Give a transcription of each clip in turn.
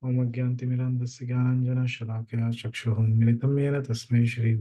Om Agyantimirandasya Gyananjana Shalakaya Chakshuhum Militam Yena Tasmai Shri.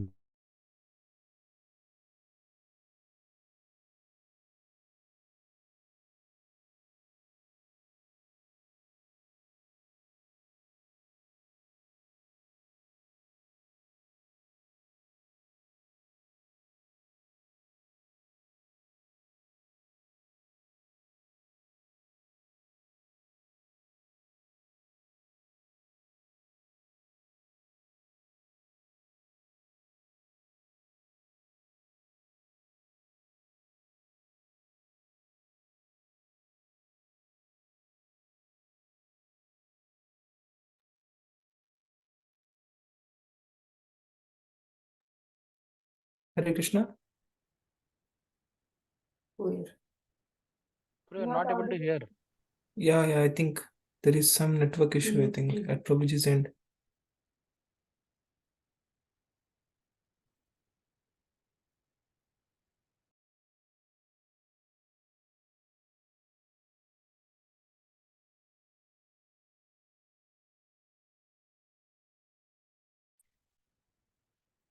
Hare Krishna. Bro, you're not able to hear. Yeah, I think there is some network issue, I think, at Prabhuji's end.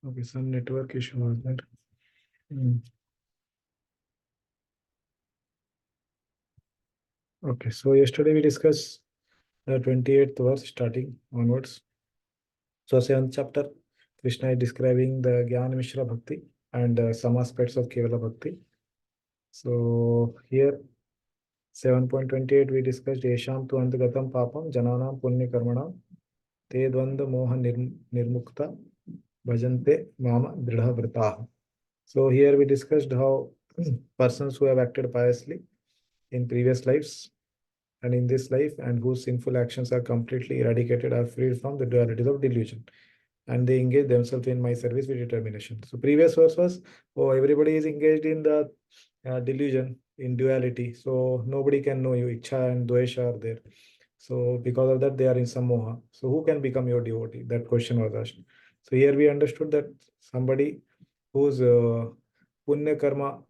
Okay, some network issue was there. Okay, so yesterday we discussed the 28th verse starting onwards. So 7th chapter, Krishna is describing the Gyan Mishra Bhakti and some aspects of Kevala Bhakti. So here 7.28 we discussed Yesham tu antagatam papam jananam punya karmanam te dvanda moha nirmukta bhajante mama dridha vritaha. So here we discussed how persons who have acted piously in previous lives and in this life and whose sinful actions are completely eradicated are freed from the dualities of delusion and they engage themselves in my service with determination. So previous verse was, oh, everybody is engaged in the delusion, in duality. So nobody can know you. Ichha and Dvesha are there. So because of that, they are in samoha. So who can become your devotee? That question was asked. So here we understood that somebody whose punya karma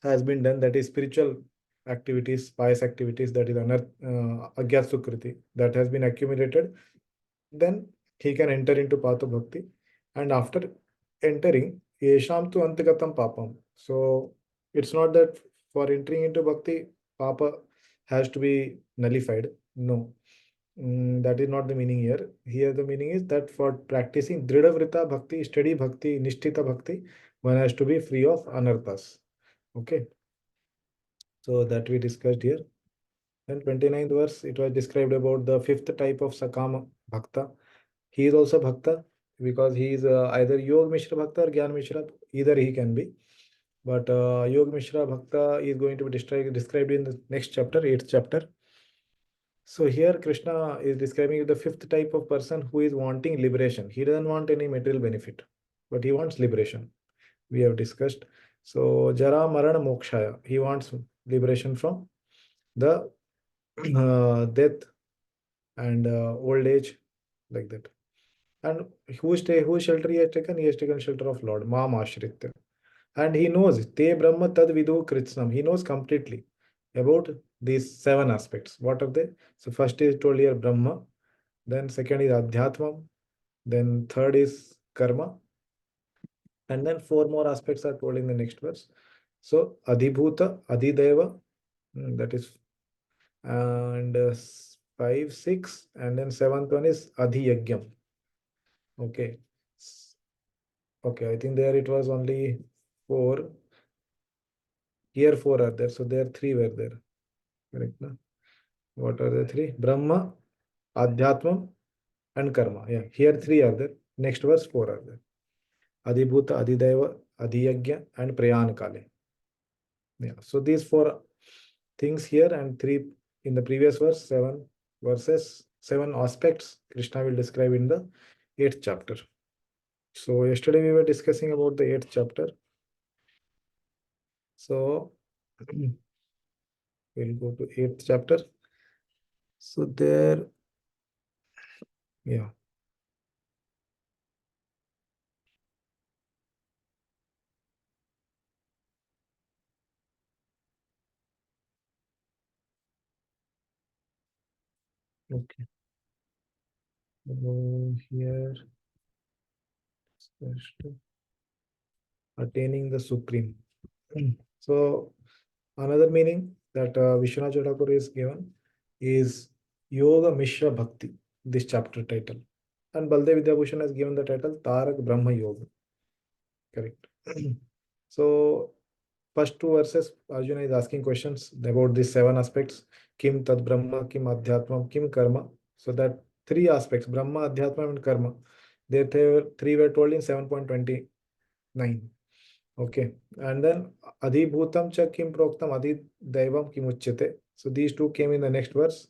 has been done, that is spiritual activities, pious activities, that is agyat sukriti, that has been accumulated, then he can enter into path of bhakti. And after entering, yesham tu antagatam papam. So it's not that for entering into bhakti, papa has to be nullified. No, that is not the meaning here. Here the meaning is that for practicing Dridhavrita Bhakti, steady Bhakti, Nishtita Bhakti, one has to be free of anarthas. Okay. So that we discussed here. Then 29th verse, it was described about the fifth type of Sakama Bhakta. He is also Bhakta because he is either Yog Mishra Bhakta or Gyan Mishra, either he can be. But Yog Mishra Bhakta is going to be described in the next chapter, 8th chapter. So here Krishna is describing the fifth type of person who is wanting liberation. He doesn't want any material benefit, but he wants liberation. We have discussed. So Jara Marana Mokshaya. He wants liberation from the death and old age, like that. And whose shelter he has taken? He has taken shelter of Lord, Mam Ashritya. And he knows Te Brahma Tad Vidu Kritsnam. He knows completely about these seven aspects. What are they? So first is told here Brahma, then second is Adhyatmam, then third is Karma, and then four more aspects are told in the next verse. So Adhibhuta, Adhideva, that is, and 5, 6, and then seventh one is Adhiyagyam. Okay. Okay, I think there it was only 4. Here 4 are there. So there 3 were there. Correct, no? What are the 3? Brahma, Adhyatmam, and Karma. Yeah, here 3 are there. Next verse 4 are there. Adhibhuta, Adhideva, Adhiyagya, and Prayan Kale. Yeah, so these 4 things here and 3 in the previous verse, 7 verses, 7 aspects Krishna will describe in the 8th chapter. So yesterday we were discussing about the 8th chapter. So we'll go to 8th chapter. So there, yeah. Okay. Here, attaining the supreme. So another meaning that Vishwanath Thakur is given is Yoga Mishra Bhakti, this chapter title. And Baldev Vidyabhushan has given the title Tarak Brahma Yoga. Correct. So first two verses, Arjuna is asking questions about these seven aspects. Kim Tad Brahma, Kim Adhyatma, Kim Karma. So that three aspects, Brahma, Adhyatma, and Karma, three were told in 7.29. Okay. And then Adi Bhutam Cha Kim Proktam Adi Daivam Kim Uchyate. So these two came in the next verse.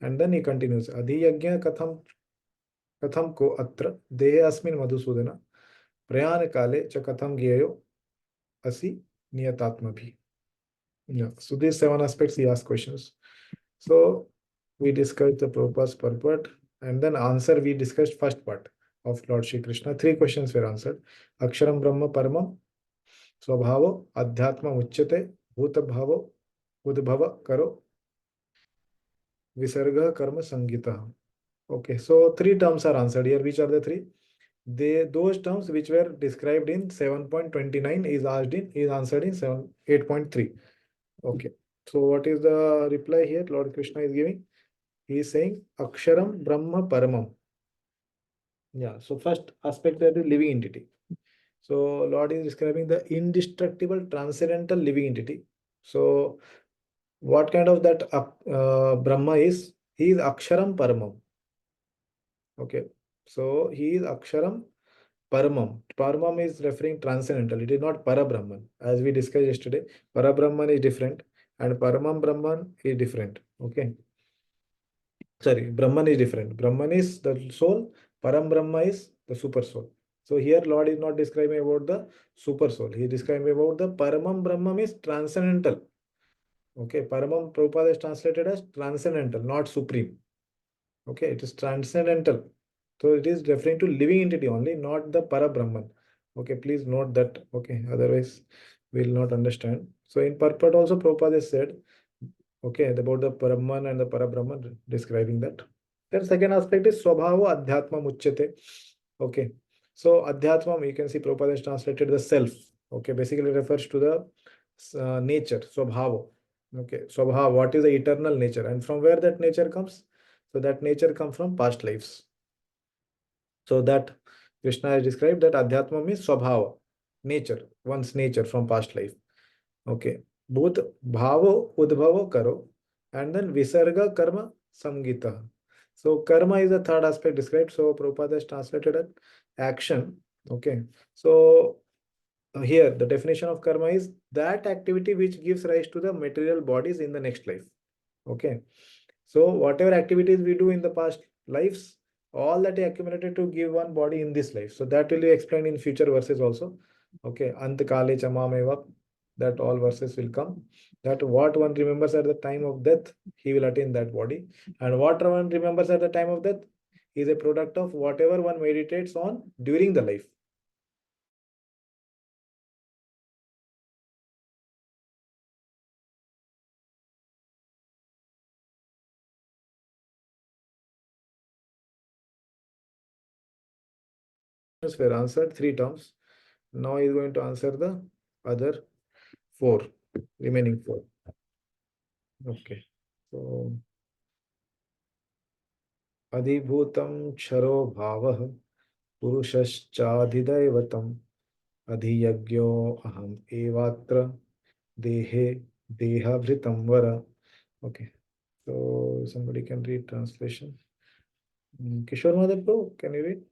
And then he continues. Adi Yajna Katham Ko Atra Dehe Asmin Madhusudana Prayana Kale Cha Katham Gyeyo Asi Niyatatma Bhi. Yeah. So these seven aspects he asked questions. So we discussed the Prabhupada's purport, and then answer we discussed first part of Lord Shri Krishna. Three questions were answered. Aksharam Brahma Paramam Swabhavo Adhyatma Uchyate Bhuta Bhavo Udbhava Karo Visarga Karma Sangita. Okay, so three terms are answered here. Which are the three? Those terms which were described in 7.29 is answered in 8.3. Okay. So what is the reply here Lord Krishna is giving? He is saying Aksharam Brahma Paramam. Yeah. So first aspect that is living entity. So Lord is describing the indestructible transcendental living entity. So what kind of that Brahma is? He is Aksharam Paramam. Okay. So he is Aksharam Paramam. Paramam is referring transcendental. It is not Parabrahman. As we discussed yesterday, Parabrahman is different and Paramam Brahman is different. Okay. Sorry, Brahman is different. Brahman is the soul, Param Brahma is the super soul. So here Lord is not describing about the super soul. He is describing about the Paramam Brahman is transcendental. Okay, Paramam Prabhupada is translated as transcendental, not supreme. Okay, it is transcendental. So it is referring to living entity only, not the Para Brahman. Okay, please note that. Okay, otherwise we will not understand. So in purport also Prabhupada has said, okay, about the Brahman and the Para Brahman, describing that. Then second aspect is Swabhava Adhyatma Muchyate. Okay, so Adhyatma, you can see Prabhupada has translated the self. Okay, basically refers to the nature, Swabhava. Okay, Swabhava, what is the eternal nature and from where that nature comes? So that nature comes from past lives. So that Krishna has described that Adhyatma means Swabhava, nature, one's nature from past life. Okay. Both Bhavo Udbhavo Karo and then Visarga Karma Samgita. So karma is the third aspect described. So Prabhupada has translated it action. Okay. So here the definition of karma is that activity which gives rise to the material bodies in the next life. Okay. So whatever activities we do in the past lives, all that is accumulated to give one body in this life. So that will be explained in future verses also. Okay, Antakale Chamameva, that all verses will come. That what one remembers at the time of death, he will attain that body. And what one remembers at the time of death is a product of whatever one meditates on during the life. Were answered three terms. Now he is going to answer the other four, remaining four. Okay. So Adibhutam Charo Bhavah Purushaschaधिदैवतम् Adhiyagyo Aham Evatra Dehe Dehavritam Vara. Okay. So somebody can read translation. Kishore Madhav Prabhu, can you read?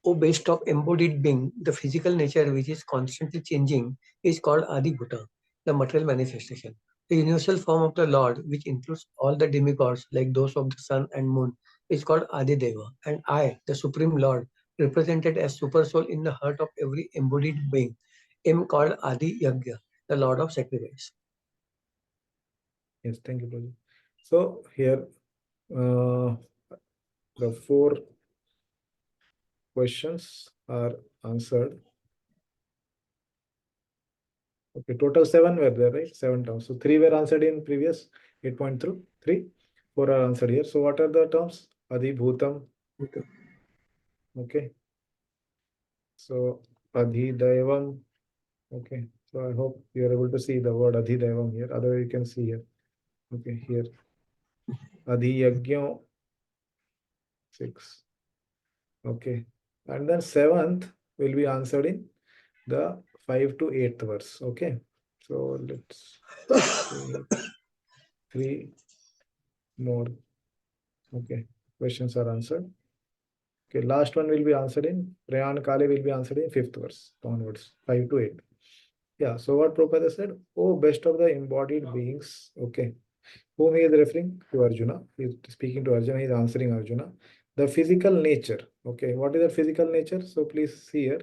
O best of embodied being, the physical nature which is constantly changing is called Adi Bhuta, the material manifestation. The universal form of the Lord, which includes all the demigods like those of the sun and moon, is called Adi Deva. And I, the Supreme Lord, represented as Super Soul in the heart of every embodied being, am called Adi Yagya, the Lord of Sacrifice. Yes, thank you, Prabhu. So here the four questions are answered. Okay, total seven were there, right? Seven terms. So three were answered in previous 8.3. 4 are answered here. So what are the terms? Adi Bhutam. Okay. So Adi Daivam. Okay. So I hope you are able to see the word Adi Daivam here. Otherwise you can see here. Okay, here. Adi Yagyo. 6. Okay. And then 7th will be answered in the 5 to 8th verse. Okay. So let's see 3 more. Okay. Questions are answered. Okay. Last one will be answered in Prayan Kale will be answered in 5th verse onwards, 5 to 8. Yeah. So what Prabhupada said, oh, best of the embodied beings. Okay. Whom he is referring to Arjuna. He is speaking to Arjuna. He is answering Arjuna. The physical nature. Okay. What is the physical nature? So please see here.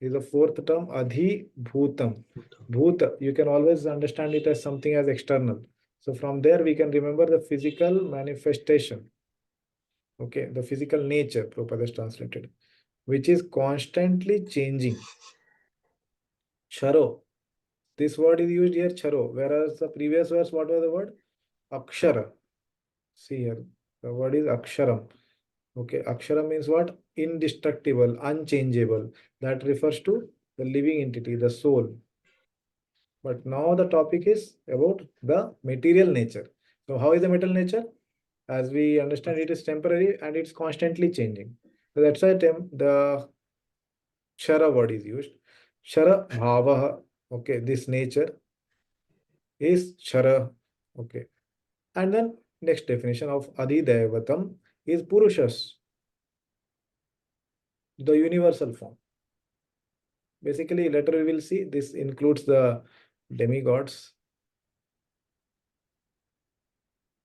Is the 4th term, Adhi Bhutam. Bhuta, you can always understand it as something as external. So from there we can remember the physical manifestation. Okay, the physical nature, Prabhupada has translated, which is constantly changing. Charo. This word is used here, charo, whereas the previous verse, what was the word? Akshara. See here, the word is aksharam. Okay, akshara means what? Indestructible, unchangeable. That refers to the living entity, the soul. But now the topic is about the material nature. So how is the material nature? As we understand, it is temporary and it's constantly changing. So that's why the Shara word is used. Shara bhavaha. Okay, this nature is Shara. Okay. And then next definition of Adi Devatam is Purushas, the universal form. Basically, later we will see this includes the demigods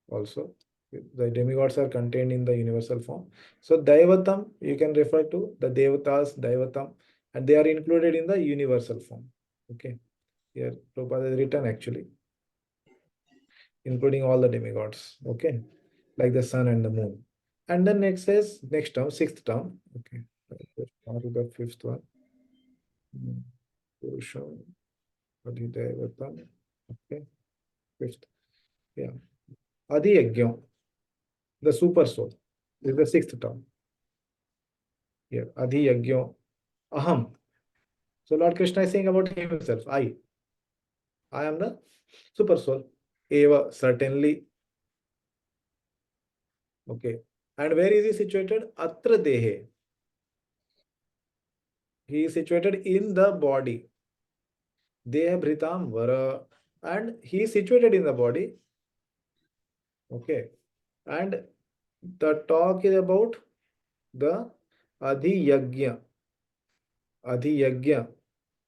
also. The demigods are contained in the universal form. So Daivatam, you can refer to the Devatas, Daivatam, and they are included in the universal form. Okay. Here Prabhupada is written actually, including all the demigods. Okay. Like the sun and the moon. And then next says, next term, 6th term. Okay. Start with the 5th one. Purusham, Adi Daivatam. Okay. 5th. Yeah. Adi Yagyo, the super soul. This is the 6th term. Here, Adi Yagyo, Aham. So Lord Krishna is saying about himself, I am the super soul. Eva, certainly. Okay. And where is he situated? Atra Dehe. He is situated in the body. Deha Bhritam Vara. And he is situated in the body. Okay. And the talk is about the Adi Yagya. Adi Yagya.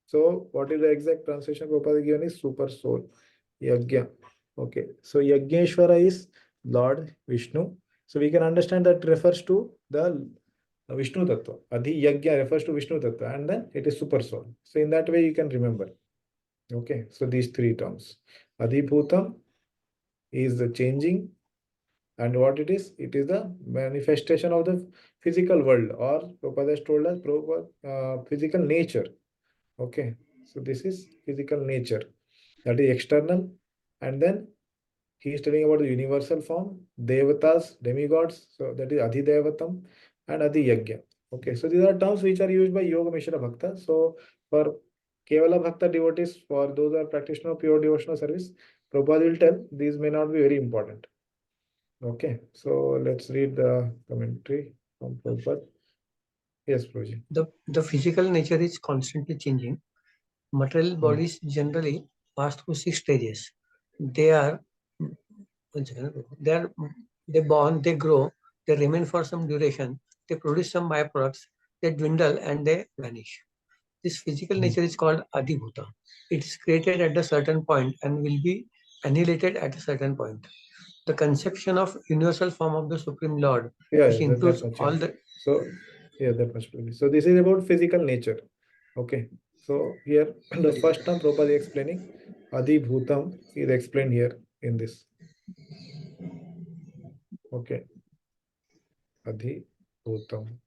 So what is the exact translation Prabhupada given is super soul. Yagya. Okay. So Yagneshwara is Lord Vishnu. So we can understand that refers to the Vishnu Tattva. Adi Yagya refers to Vishnu Tattva and then it is super soul. So in that way you can remember. Okay. So these 3 terms. Adi Bhutam is the changing, and what it is the manifestation of the physical world, or Prabhupada has told us physical nature. Okay, so this is physical nature, that is external, and then he is telling about the universal form, devatas, demigods, so that is Adi Devatam and Adi Yagya. Okay, so these are terms which are used by Yoga Mishra Bhakta. So for Kevala Bhakta devotees, for those who are practitioner of pure devotional service, Prabhupada will tell these may not be very important. Okay, so let's read the commentary from Prabhupada. Yes, Prabhuji. The physical nature is constantly changing. Material bodies generally pass through 6 stages. They born, they grow, they remain for some duration, they produce some byproducts, they dwindle and they vanish. This physical nature is called Adi Bhuta. It is created at a certain point and will be annihilated at a certain point. The conception of universal form of the Supreme Lord, which includes all the... So, yeah, that much. So this is about physical nature. Okay. So here, the first term Prabhupada is explaining, Adi Bhutam is explained here in this. Okay. Adi Bhutam.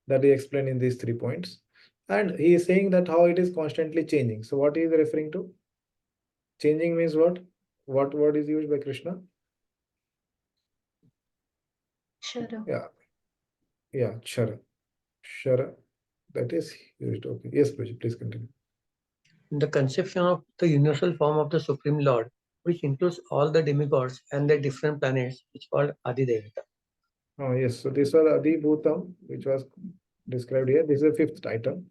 That is explained in these 3 points. And he is saying that how it is constantly changing. So what he is referring to? Changing means what? What word is used by Krishna? Yeah, Shara. That is used. Okay. Yes, please continue. The conception of the universal form of the Supreme Lord, which includes all the demigods and their different planets, is called Adi Devata. Oh, yes. So this was Adi Bhutam, which was described here. This is the fifth item,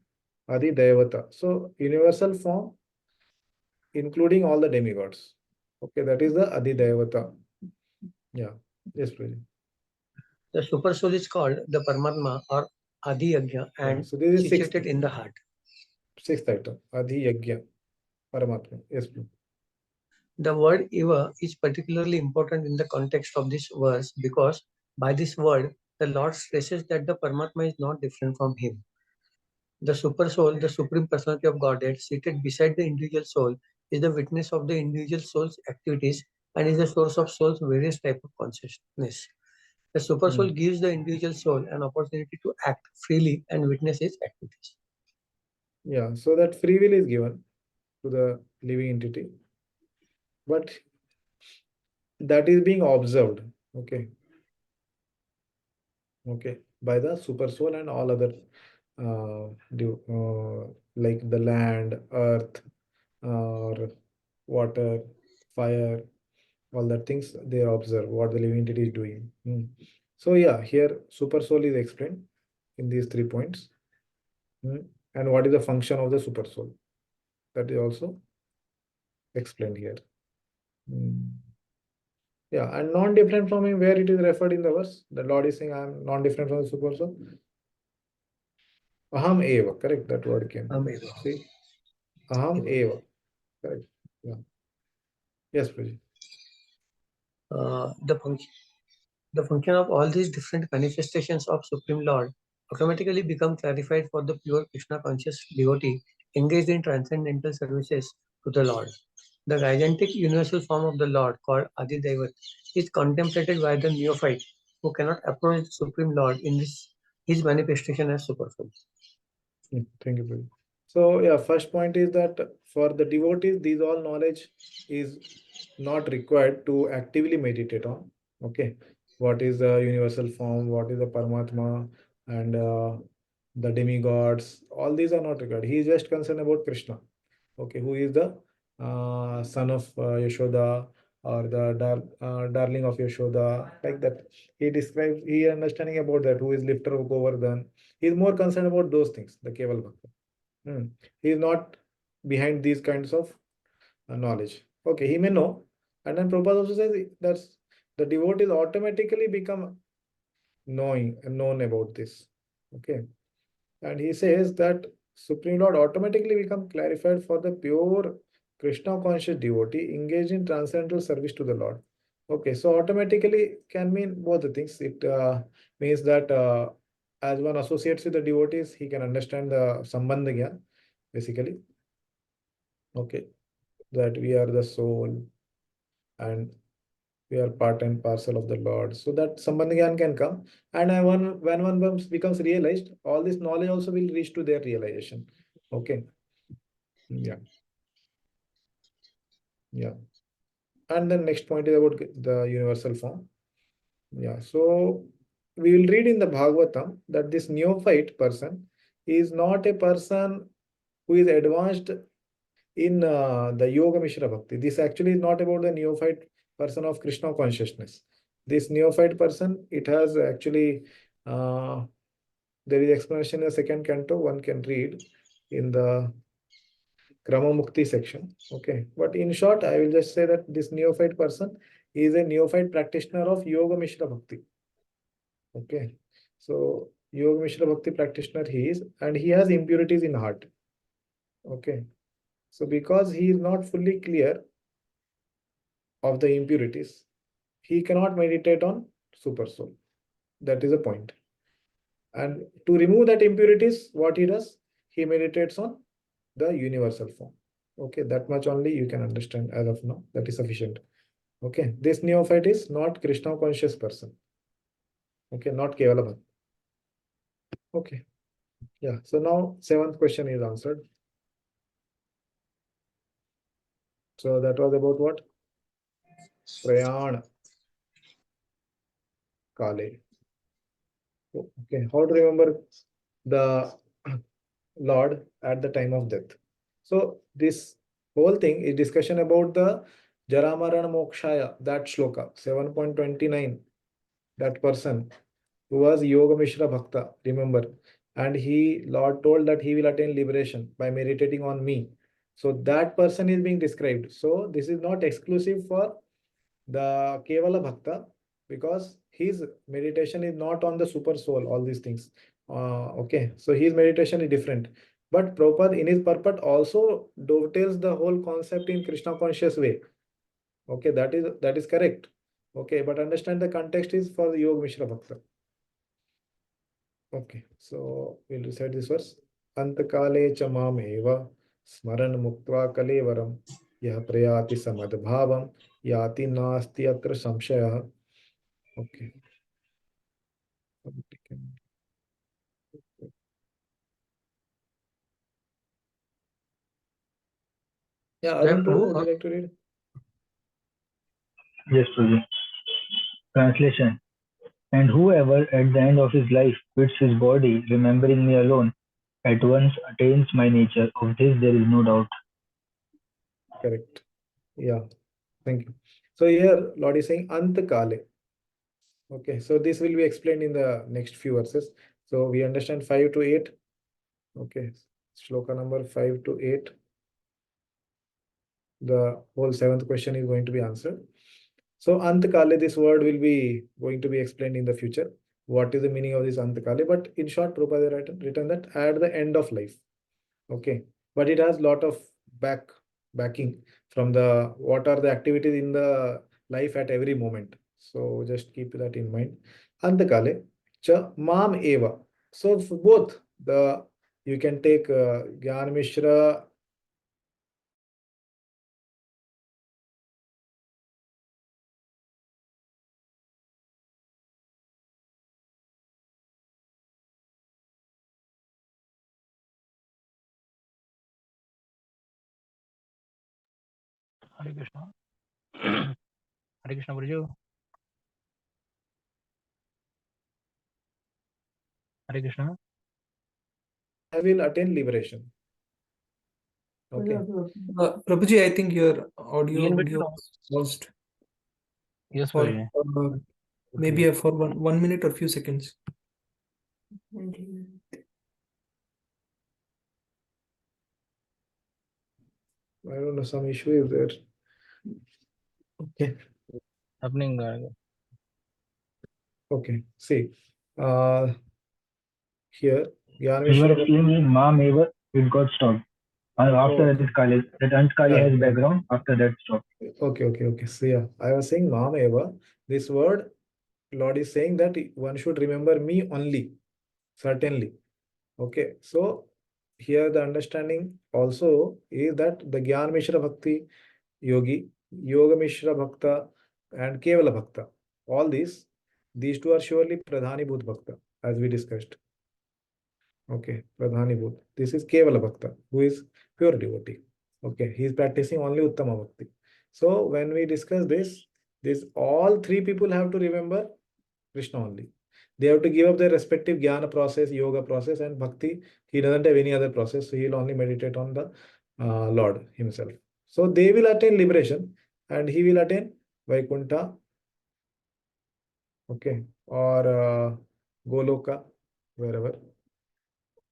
Adi Devata. So universal form, including all the demigods. Okay, that is the Adi Devata. Yeah. Yes, please. The super soul is called the Paramatma or Adi Yajna and So this is situated in the heart. sixth item, Adi Yajna, Paramatma. Yes, please. The word Eva is particularly important in the context of this verse because by this word, the Lord stresses that the Paramatma is not different from him. The super soul, the supreme personality of Godhead, seated beside the individual soul, is the witness of the individual soul's activities and is the source of soul's various types of consciousness. The super soul gives the individual soul an opportunity to act freely and witness its activities. Yeah, so that free will is given to the living entity, but that is being observed, okay, by the super soul and all other like the land, earth, or water, fire, all that things they observe what the living entity is doing. So yeah, here super soul is explained in these 3 points. And what is the function of the super soul, that is also explained here. Yeah, and non-different from him, where it is referred in the verse, the Lord is saying, I am non-different from the super soul. Aham eva, correct, that word came. See, aham eva, correct. Yeah. Yes, please. The function of all these different manifestations of Supreme Lord automatically become clarified for the pure Krishna conscious devotee engaged in transcendental services to the Lord. The gigantic universal form of the Lord, called Adi Devat, is contemplated by the neophyte who cannot approach the Supreme Lord in his manifestation as Supersoul. Thank you, Prabhu. So yeah, first point is that for the devotees, these all knowledge is not required to actively meditate on. Okay, what is the universal form? What is the Paramatma and the demigods? All these are not required. He is just concerned about Krishna. Okay, who is the son of Yashoda, or the darling of Yashoda, like that. He describes, he understanding about that, who is lifter of Govardhan. He is more concerned about those things, the Keval Bhakta. He is not behind these kinds of knowledge. Okay, he may know. And then Prabhupada also says that the devotees automatically become known about this. Okay. And he says that Supreme Lord automatically become clarified for the pure Krishna conscious devotee engaged in transcendental service to the Lord. Okay, so automatically can mean both the things. It means that as one associates with the devotees, he can understand the Sambandha Gyan, basically. Okay, that we are the soul and we are part and parcel of the Lord. So that Sambandha Gyan can come. And when one becomes realized, all this knowledge also will reach to their realization. Okay. Yeah. Yeah. And then next point is about the universal form. Yeah. So we will read in the Bhagavatam that this neophyte person is not a person who is advanced in the Yoga Mishra Bhakti. This actually is not about the neophyte person of Krishna consciousness. This neophyte person, it has actually, there is explanation in the second canto, one can read in the Krama Mukti section. Okay. But in short, I will just say that this neophyte person is a neophyte practitioner of Yoga Mishra Bhakti. Okay. So Yoga Mishra Bhakti practitioner he is, and he has impurities in heart. Okay. So because he is not fully clear of the impurities, he cannot meditate on super soul. That is the point. And to remove that impurities, what he does, he meditates on the universal form. Okay, that much only you can understand as of now. That is sufficient. Okay, this neophyte is not Krishna conscious person. Okay, not Kevala Bhakti. Okay, yeah. So now seventh question is answered. So that was about what? Prayana Kale. Okay, how to remember the Lord at the time of death. So this whole thing is discussion about the Jaramarana Mokshaya, that shloka, 7.29, that person who was Yoga Mishra Bhakta, remember. And Lord told that he will attain liberation by meditating on me. So that person is being described. So this is not exclusive for the Kevala Bhakta, because his meditation is not on the super soul, all these things. Okay, so his meditation is different. But Prabhupada in his purport also dovetails the whole concept in Krishna conscious way. Okay, that is correct. Okay, but understand the context is for the Yoga Mishra Bhakta. Okay, so we'll recite this verse. Antakale cha mameva smaran muktva kalevaram yah prayati samadbhavam yati nasti atra samshaya. Okay. Yeah, Arun Prabhu, would you like to read? Yes, Prabhu. Translation. And whoever at the end of his life quits his body, remembering me alone, at once attains my nature. Of this there is no doubt. Correct. Yeah, thank you. So here Lord is saying Antakale. Okay, so this will be explained in the next few verses. So we understand 5 to 8. Okay, shloka number 5 to 8. The whole 7th question is going to be answered. So Antakale, this word will be going to be explained in the future. What is the meaning of this Antakale? But in short, Prabhupada written that at the end of life. Okay, but it has lot of backing from the what are the activities in the life at every moment. So just keep that in mind. Antakale cha mam eva. So for both the you can take Gyan Mishra. Hare Krishna. Hare Krishna, Guruji. Hare Krishna. I will attain liberation. Okay. Prabhuji, I think your audio Again, video video. was paused Yes, for Guruji. maybe for one minute or few seconds. I don't know, some issue is there. Okay. Happening. Okay. See, here Gyan You are Mishra. explaining Ma'am Eva, it got stopped. After that is Kali. That Antkali has background, after that stop. Okay. So yeah, I was saying Mam Eva. This word, Lord is saying that one should remember me only, certainly. Okay, so here the understanding also is that the Gyan Mishra Bhakti Yogi, Yoga Mishra Bhakta, and Kevala Bhakta, all these two are surely Pradhani Bhut Bhakta, as we discussed. Okay, Pradhani Bhut. This is Kevala Bhakta, who is pure devotee. Okay, he is practicing only Uttama Bhakti. So when we discuss this all three people have to remember Krishna only. They have to give up their respective jnana process, yoga process, and bhakti. He doesn't have any other process, so he'll only meditate on the Lord himself. So they will attain liberation, and he will attain Vaikuntha, okay, or Goloka, wherever.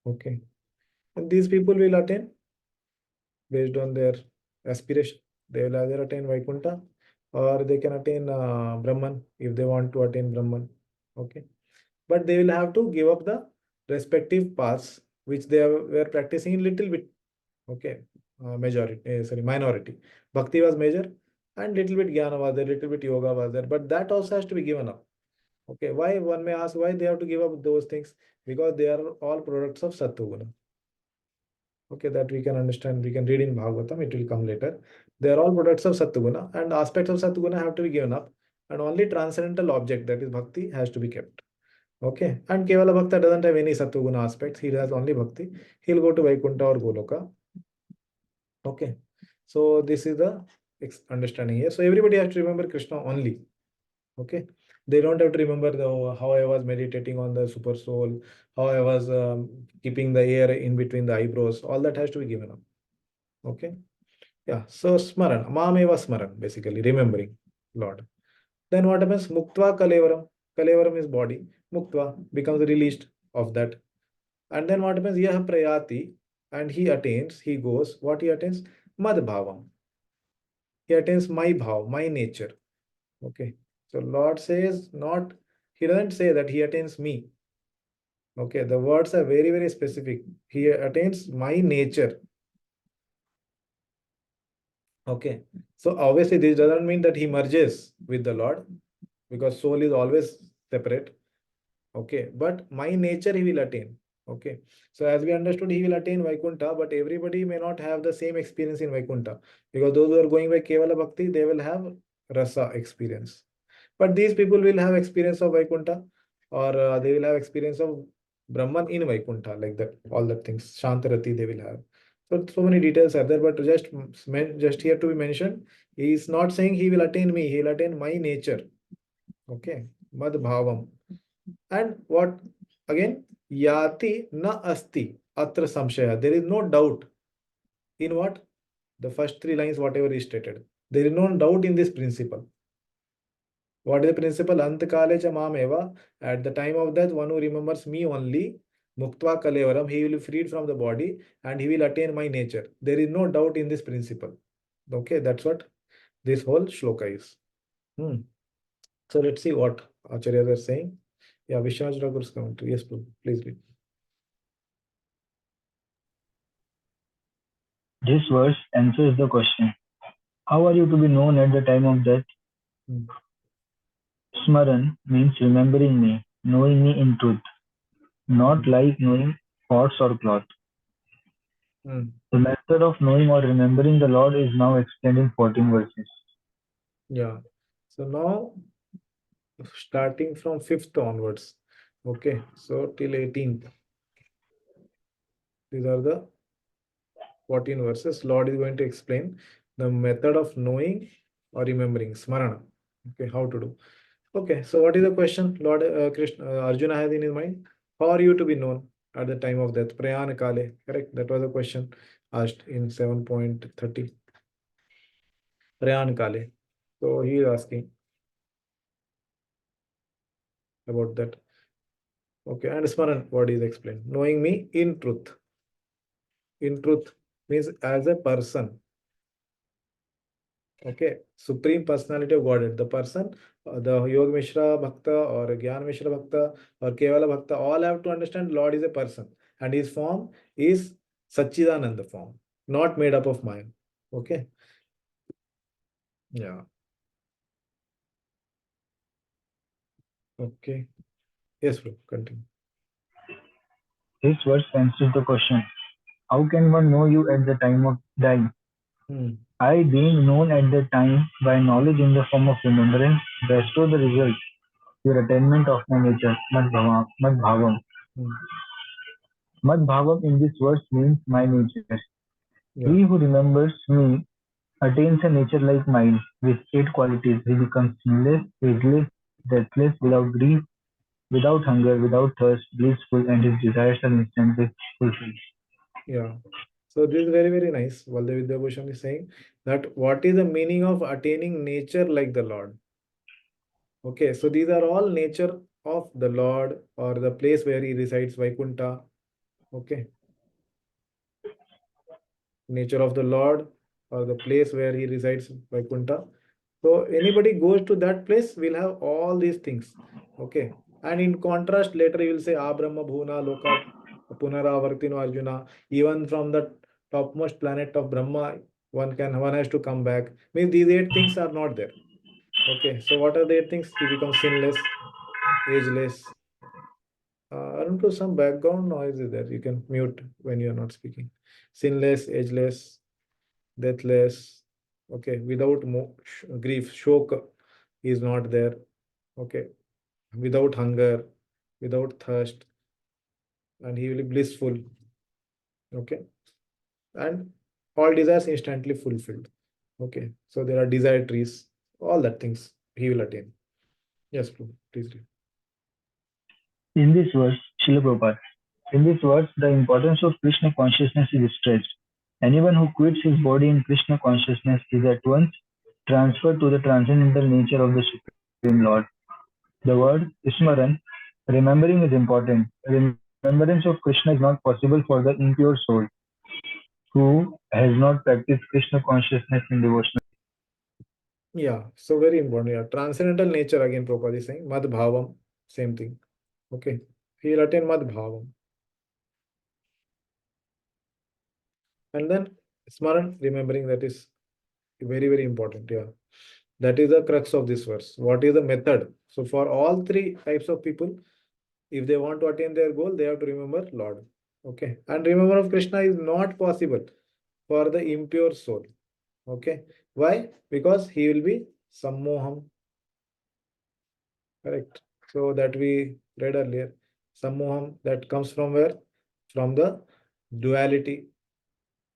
Okay, and these people will attain based on their aspiration. They will either attain Vaikuntha or they can attain Brahman if they want to attain Brahman. Okay, but they will have to give up the respective paths which they were practicing in little bit. Okay, minority. Bhakti was major and little bit jnana was there, little bit yoga was there, but that also has to be given up. Okay, why? One may ask why they have to give up those things, because they are all products of Sattva. Okay, that we can understand, we can read in Bhagavatam, it will come later. They are all products of Sattva, and aspects of Sattva have to be given up, and only transcendental object, that is Bhakti, has to be kept. Okay, and Kevala Bhakta doesn't have any Sattva aspects, he has only Bhakti. He'll go to Vaikuntha or Goloka. Okay, so this is the understanding here. So everybody has to remember Krishna only. Okay, They don't have to remember how I was meditating on the super soul, how I was keeping the air in between the eyebrows. All that has to be given up. Okay. Yeah. So smaran, mameva smaran, basically remembering Lord. Then what happens? Muktva kalevaram. Kalevaram is body. Muktva becomes released of that. And then what happens? Yah prayati, and he attains, he goes. What he attains? Mad bhavam. He attains my bhav, my nature. Okay. So Lord says not, he doesn't say that he attains me. Okay. The words are very, very specific. He attains my nature. Okay. So obviously this doesn't mean that he merges with the Lord, because soul is always separate. Okay. But my nature he will attain. Okay. So as we understood, he will attain Vaikuntha, but everybody may not have the same experience in Vaikuntha, because those who are going by Kevala Bhakti, they will have rasa experience. But these people will have experience of Vaikuntha, or they will have experience of Brahman in Vaikuntha, like that, all the things. Shantarati they will have. So many details are there, but just here to be mentioned, he is not saying he will attain me, he will attain my nature. Okay. Mad bhavam. And what again? Yati na asti atra samshaya. There is no doubt in what? The first three lines, whatever is stated. There is no doubt in this principle. What is the principle? Antakale cha mameva. At the time of death, one who remembers me only, muktva kalevaram, he will be freed from the body and he will attain my nature. There is no doubt in this principle. Okay, that's what this whole shloka is. So let's see what Acharyas are saying. Yeah, Vishwanath Thakur's commentary. Yes, please read. This verse answers the question, how are you to be known at the time of death? Smaran means remembering me, knowing me in truth, not like knowing pots or cloth. The method of knowing or remembering the Lord is now explained in 14 verses. Yeah. So now, starting from 5th onwards. Okay. So till 18th. These are the 14 verses. Lord is going to explain the method of knowing or remembering. Smarana. Okay. How to do. Okay. So what is the question Lord Krishna Arjuna has in his mind? How are you to be known at the time of death? Prayana Kale. Correct. That was the question asked in 7.30. Prayana Kale. So he is asking about that. Okay, and Smaran, what is explained? Knowing me in truth. In truth means as a person. Okay, Supreme Personality of Godhead. The person, the Yoga Mishra Bhakta or Gyan Mishra Bhakta or Kevala Bhakta, all have to understand Lord is a person and his form is Satchidananda form, not made up of Maya. Okay. Yeah. Okay. Yes, bro. Continue. This verse answers the question, how can one know you at the time of dying? I, being known at the time by knowledge in the form of remembrance, bestow the result, your attainment of my nature, Mad-bhavam. Mad-bhavam in this verse means my nature. Yeah. He who remembers me attains a nature like mine, with 8 qualities. He becomes sinless, ageless, deathless, without grief, without hunger, without thirst, blissful, and his desires are instantly fulfilled. Yeah. So this is very, very nice. Baldev Vidyabhushan is saying that what is the meaning of attaining nature like the Lord? Okay, so these are all nature of the Lord or the place where he resides, Vaikuntha. Okay. Nature of the Lord or the place where he resides, Vaikuntha. So anybody goes to that place will have all these things. Okay. And in contrast, later you will say, Abrahma Bhuna Loka Punaravartino Arjuna. Even from the topmost planet of Brahma, one has to come back. Means these 8 things are not there. Okay. So what are the 8 things? He becomes sinless, ageless. I don't know, some background noise is there. You can mute when you are not speaking. Sinless, ageless, deathless. Okay. Without grief, shok is not there. Okay. Without hunger, without thirst, and he will be blissful. Okay. And all desires instantly fulfilled. Okay. So there are desire trees, all that things he will attain. Yes, Prabhu. please read. In this verse, Srila Prabhupada, in this verse, the importance of Krishna consciousness is stressed. Anyone who quits his body in Krishna consciousness is at once transferred to the transcendental nature of the Supreme Lord. The word Smaran, remembering, is important. Remembrance of Krishna is not possible for the impure soul who has not practiced Krishna consciousness in devotion. Yeah, so very important. Yeah, transcendental nature again, Prabhupada is saying, Mad Bhavam, same thing. Okay, he will attain Mad Bhavam. And then Smaran, remembering, that is very, very important. Yeah, that is the crux of this verse. What is the method? So for all three types of people, if they want to attain their goal, they have to remember Lord. Okay, and remember of Krishna is not possible for the impure soul. Okay, why? Because he will be sammoham. Correct. So that we read earlier, sammoham, that comes from where? From the duality.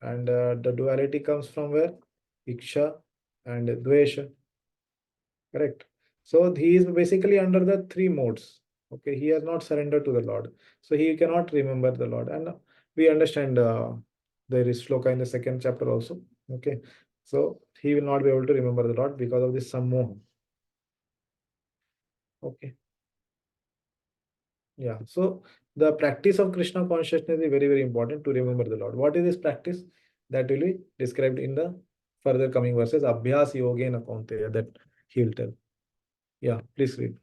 And the duality comes from where? Iksha and dvesha. Correct. So he is basically under the three modes. Okay, he has not surrendered to the Lord. So he cannot remember the Lord. And we understand there is shloka in the second chapter also. Okay. So he will not be able to remember the Lord because of this sammoham. Okay. Yeah. So the practice of Krishna consciousness is very, very important to remember the Lord. What is this practice? That will be described in the further coming verses. Abhyas yogena kaunteya, that he will tell. Yeah, please read.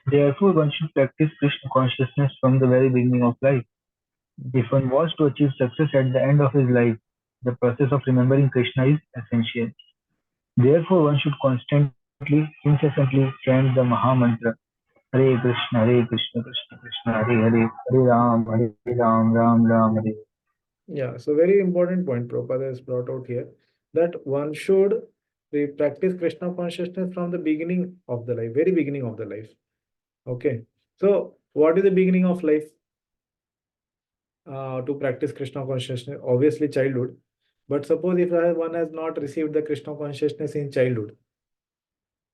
Therefore, one should practice Krishna consciousness from the very beginning of life. If one wants to achieve success at the end of his life, the process of remembering Krishna is essential. Therefore, one should constantly, incessantly chant the Maha Mantra, Hare Krishna, Krishna Krishna, Hare Hare, Hare Ram, Ram Ram, Hare. Yeah, so very important point Prabhupada has brought out here, that one should practice Krishna consciousness from the beginning of the life, very beginning of the life. Okay, so what is the beginning of life? To practice Krishna consciousness, obviously childhood. But suppose if one has not received the Krishna consciousness in childhood,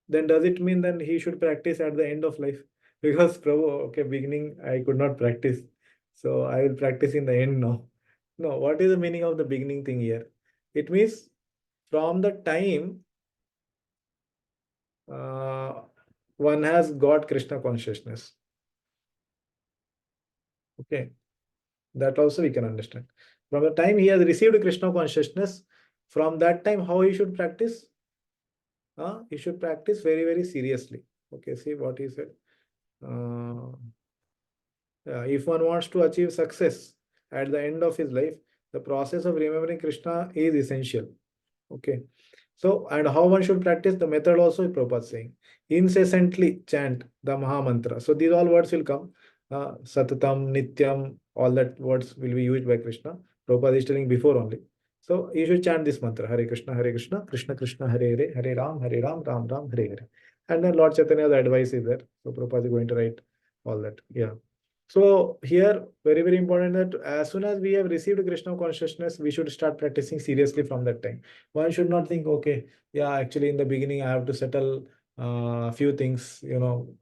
then does it mean that he should practice at the end of life? Because Prabhu, okay, beginning I could not practice, so I will practice in the end now. No, what is the meaning of the beginning thing here? It means from the time one has got Krishna consciousness. Okay, that also we can understand. From the time he has received Krishna consciousness, from that time how he should practice? He should practice very, very seriously. Okay, see what he said. If one wants to achieve success at the end of his life, the process of remembering Krishna is essential. Okay. So, and how one should practice the method also, Prabhupada is saying. Incessantly chant the Maha Mantra. So these all words will come. Satatam, Nityam, all that words will be used by Krishna. Prabhupada is telling before only. So you should chant this mantra, Hare Krishna, Krishna Krishna, Hare Hare, Hare Ram, Ram Ram, Hare Hare. And then Lord Chaitanya's advice is there. So Prabhupada is going to write all that. Yeah. So here, very, very important that as soon as we have received Krishna consciousness, we should start practicing seriously from that time. One should not think, okay, yeah, actually in the beginning I have to settle a few things, when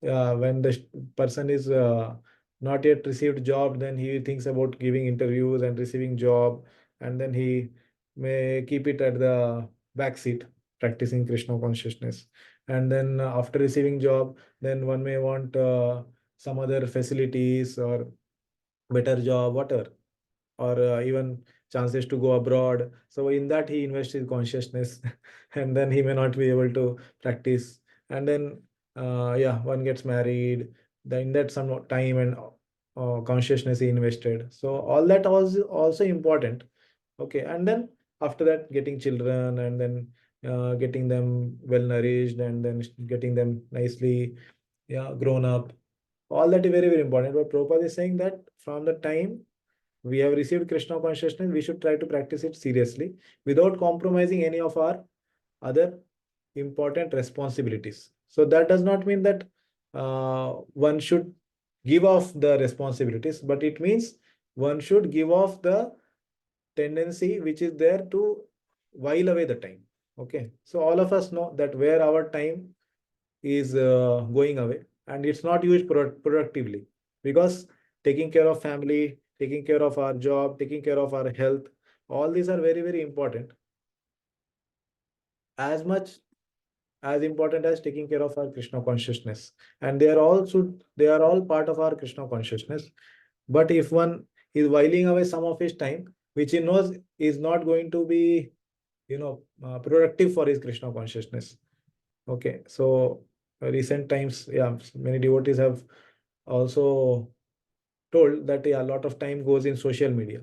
the person is not yet received job, then he thinks about giving interviews and receiving job, and then he may keep it at the back seat, practicing Krishna consciousness. And then after receiving job, then one may want some other facilities or better job, whatever, or even chances to go abroad. So in that he invests his consciousness and then he may not be able to practice. And then one gets married. Then in that some time and consciousness he invested. So all that was also important. Okay, and then after that getting children and then getting them well nourished and then getting them nicely grown up. All that is very, very important. But Prabhupada is saying that from the time we have received Krishna consciousness, we should try to practice it seriously without compromising any of our other important responsibilities. So that does not mean that one should give off the responsibilities, but it means one should give off the tendency which is there to while away the time. Okay. So all of us know that where our time is going away, and it's not used productively, because taking care of family, taking care of our job, taking care of our health, all these are very, very important. As much as important as taking care of our Krishna consciousness. And they are all part of our Krishna consciousness. But if one is whiling away some of his time, which he knows is not going to be, productive for his Krishna consciousness. Okay, so recent times, yeah, many devotees have also told that a lot of time goes in social media.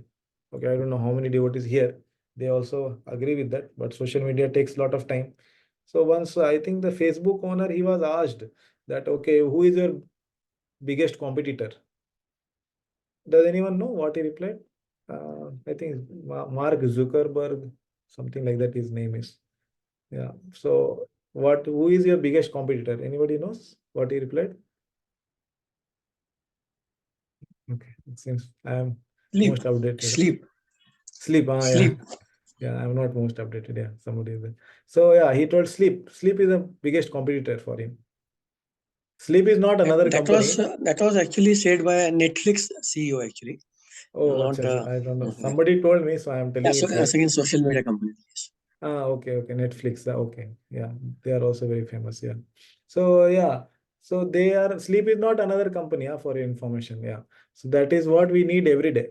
Okay, I don't know how many devotees here, they also agree with that, but social media takes a lot of time. So once I think the Facebook owner, he was asked that, okay, who is your biggest competitor? Does anyone know what he replied? I think Mark Zuckerberg, something like that his name is. Yeah. So who is your biggest competitor? Anybody knows what he replied? Okay, it seems I am most updated. Sleep. Yeah. Sleep. Yeah, I'm not most updated. Yeah, somebody is there. So yeah, he told sleep. Sleep is the biggest competitor for him. Sleep is not another company. That was actually said by a Netflix CEO actually. Oh, Not, I don't know. Somebody told me, so I am telling you. Again, social media company. Yes. Okay, Netflix. Okay, yeah, they are also very famous. Yeah. So yeah, so they are, sleep is not another company. Yeah, for your information. Yeah. So that is what we need every day.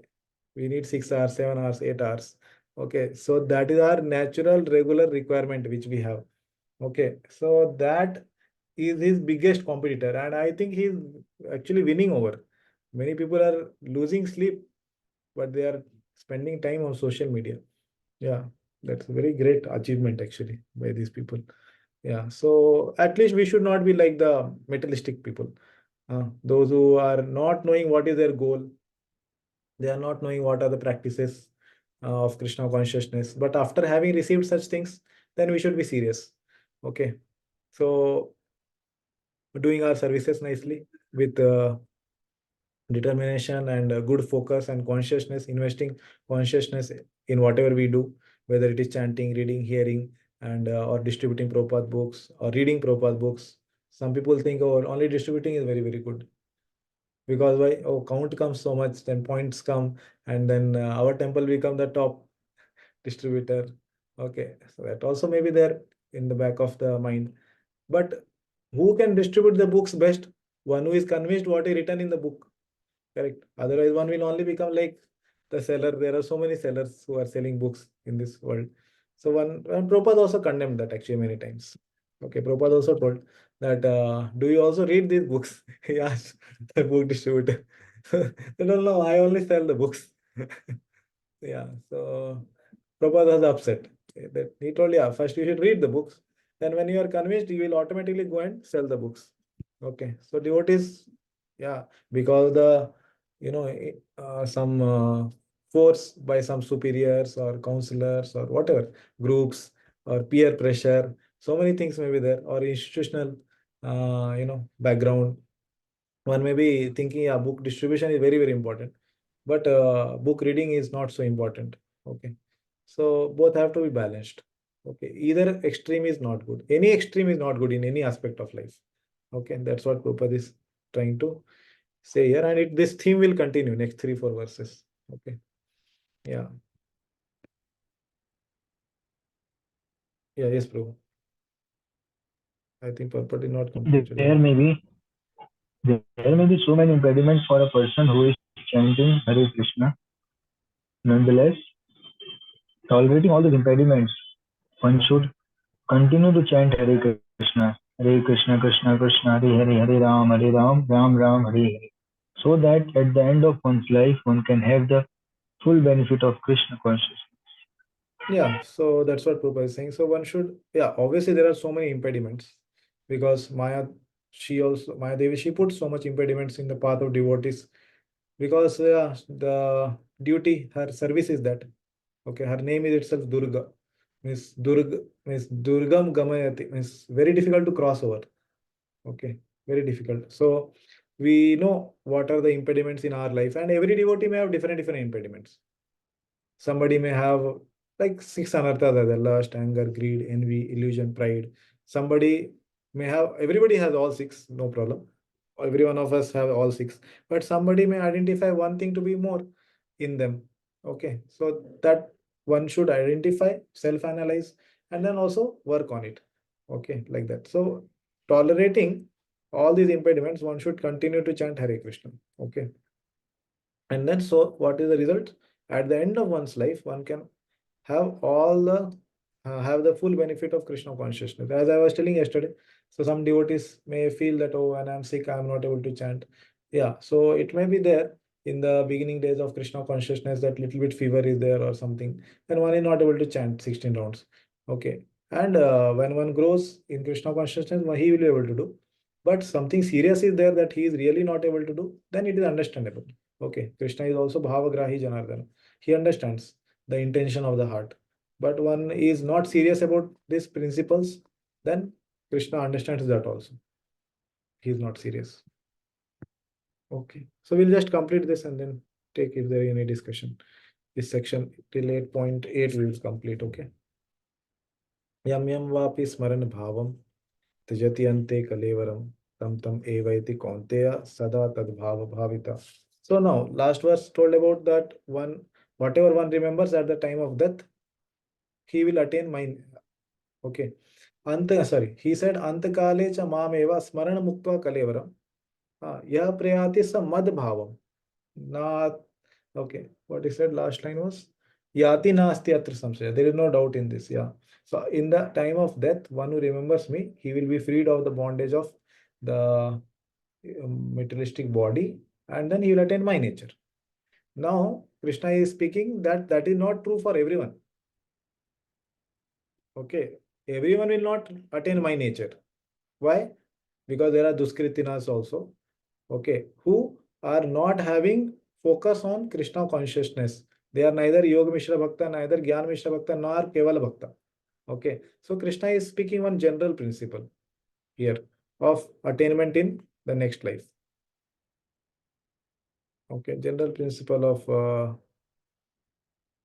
We need 6 hours, 7 hours, 8 hours. Okay. So that is our natural, regular requirement which we have. Okay. So that is his biggest competitor, and I think he's actually winning over. Many people are losing sleep, but they are spending time on social media. Yeah, that's a very great achievement actually by these people. Yeah, so at least we should not be like the materialistic people. Those who are not knowing what is their goal, they are not knowing what are the practices of Krishna consciousness. But after having received such things, then we should be serious. Okay, so doing our services nicely with determination and good focus and consciousness, investing consciousness in whatever we do, whether it is chanting, reading, hearing, and or distributing Prabhupada books or reading Prabhupada books. Some people think, oh, only distributing is very, very good. Because why? Oh, count comes so much, then points come, and then our temple become the top distributor. Okay, so that also may be there in the back of the mind. But who can distribute the books best? One who is convinced what is written in the book. Correct. Otherwise, one will only become like the seller. There are so many sellers who are selling books in this world. So and Prabhupada also condemned that actually many times. Okay, Prabhupada also told that, do you also read these books? He asked the book distributor. They don't know, I only sell the books. Yeah, so Prabhupada was upset. That he told, yeah, first you should read the books. Then when you are convinced, you will automatically go and sell the books. Okay, so devotees, yeah, because the, some force by some superiors or counselors or whatever, groups or peer pressure, so many things may be there, or institutional, background. One may be thinking, yeah, book distribution is very, very important, but book reading is not so important. Okay, so both have to be balanced. Okay, either extreme is not good. Any extreme is not good in any aspect of life. Okay, that's what Prabhupada is trying to say here, and this theme will continue next 3-4 verses. Okay, yeah, yes, Prabhu. I think Prabhupada is not completed. There may be so many impediments for a person who is chanting Hare Krishna. Nonetheless, tolerating all these impediments, one should continue to chant Hare Krishna, Krishna Krishna, Hare Hare, Hare Ram, Ram Ram, Hare Hare, so that at the end of one's life, one can have the full benefit of Krishna consciousness. Yeah, so that's what Prabhupada is saying. So one should, yeah, obviously there are so many impediments because Maya Devi, she put so much impediments in the path of devotees because the duty, her service is that. Okay, her name is itself Durga. Means Durgam Gamayati, means very difficult to cross over. Okay, very difficult. So we know what are the impediments in our life, and every devotee may have different impediments. Somebody may have like 6 anarthas, lust, anger, greed, envy, illusion, pride. Somebody may have, everybody has all six, no problem. Every one of us have all six, but somebody may identify one thing to be more in them. Okay, so that one should identify, self-analyze, and then also work on it. Okay, like that. So tolerating all these impediments, one should continue to chant Hare Krishna. Okay. And then, so what is the result? At the end of one's life, one can have all the have the full benefit of Krishna consciousness. As I was telling yesterday, so some devotees may feel that, oh, when I'm sick, I'm not able to chant. Yeah, so it may be there in the beginning days of Krishna consciousness that little bit fever is there or something, and one is not able to chant 16 rounds. Okay, and when one grows in Krishna consciousness, he will be able to do. But something serious is there that he is really not able to do, then it is understandable. Okay, Krishna is also Bhavagrahi Janardana. He understands the intention of the heart. But one is not serious about these principles, then Krishna understands that also. He is not serious. Okay, so we'll just complete this and then take if there is any discussion. This section till 8.8 we will complete. Okay. Yam yam vapi smaran bhavam tijati ante kalevaram tam tam evaiti kaunteya sada tad bhava bhavita. So now last verse told about that one, whatever one remembers at the time of death, he will attain mine. Okay. He said Antakale cha mameva smarana muktva kalevaram. Yah prayati sa mad bhavam. Not okay. What he said last line was Yati nasti atra samsaya. There is no doubt in this. Yeah. So in the time of death, one who remembers me, he will be freed of the bondage of the materialistic body, and then he will attain my nature. Now Krishna is speaking that that is not true for everyone. Okay, everyone will not attain my nature. Why? Because there are duskritinas also, okay, who are not having focus on Krishna consciousness. They are neither Yoga Mishra Bhakta, neither Gyan Mishra Bhakta, nor Kevala Bhakta. Okay, so Krishna is speaking one general principle here of attainment in the next life. Okay, general principle of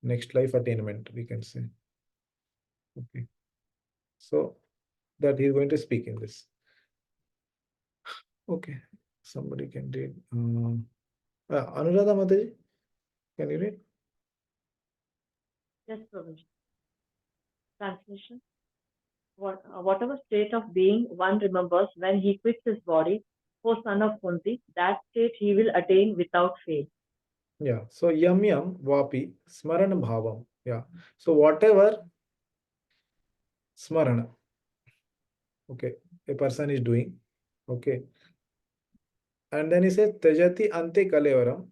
next life attainment, we can say. Okay, so that he is going to speak in this. Okay, somebody can read. Anuradha Mataji, can you read? Yes, Prabhuji. Translation. Whatever state of being one remembers when he quits his body, O son of Kunti, that state he will attain without fail. Yeah, so yam yam vapi smarana bhavam. Yeah, so whatever smarana, okay, a person is doing, okay, and then he says tejati ante kalevaram,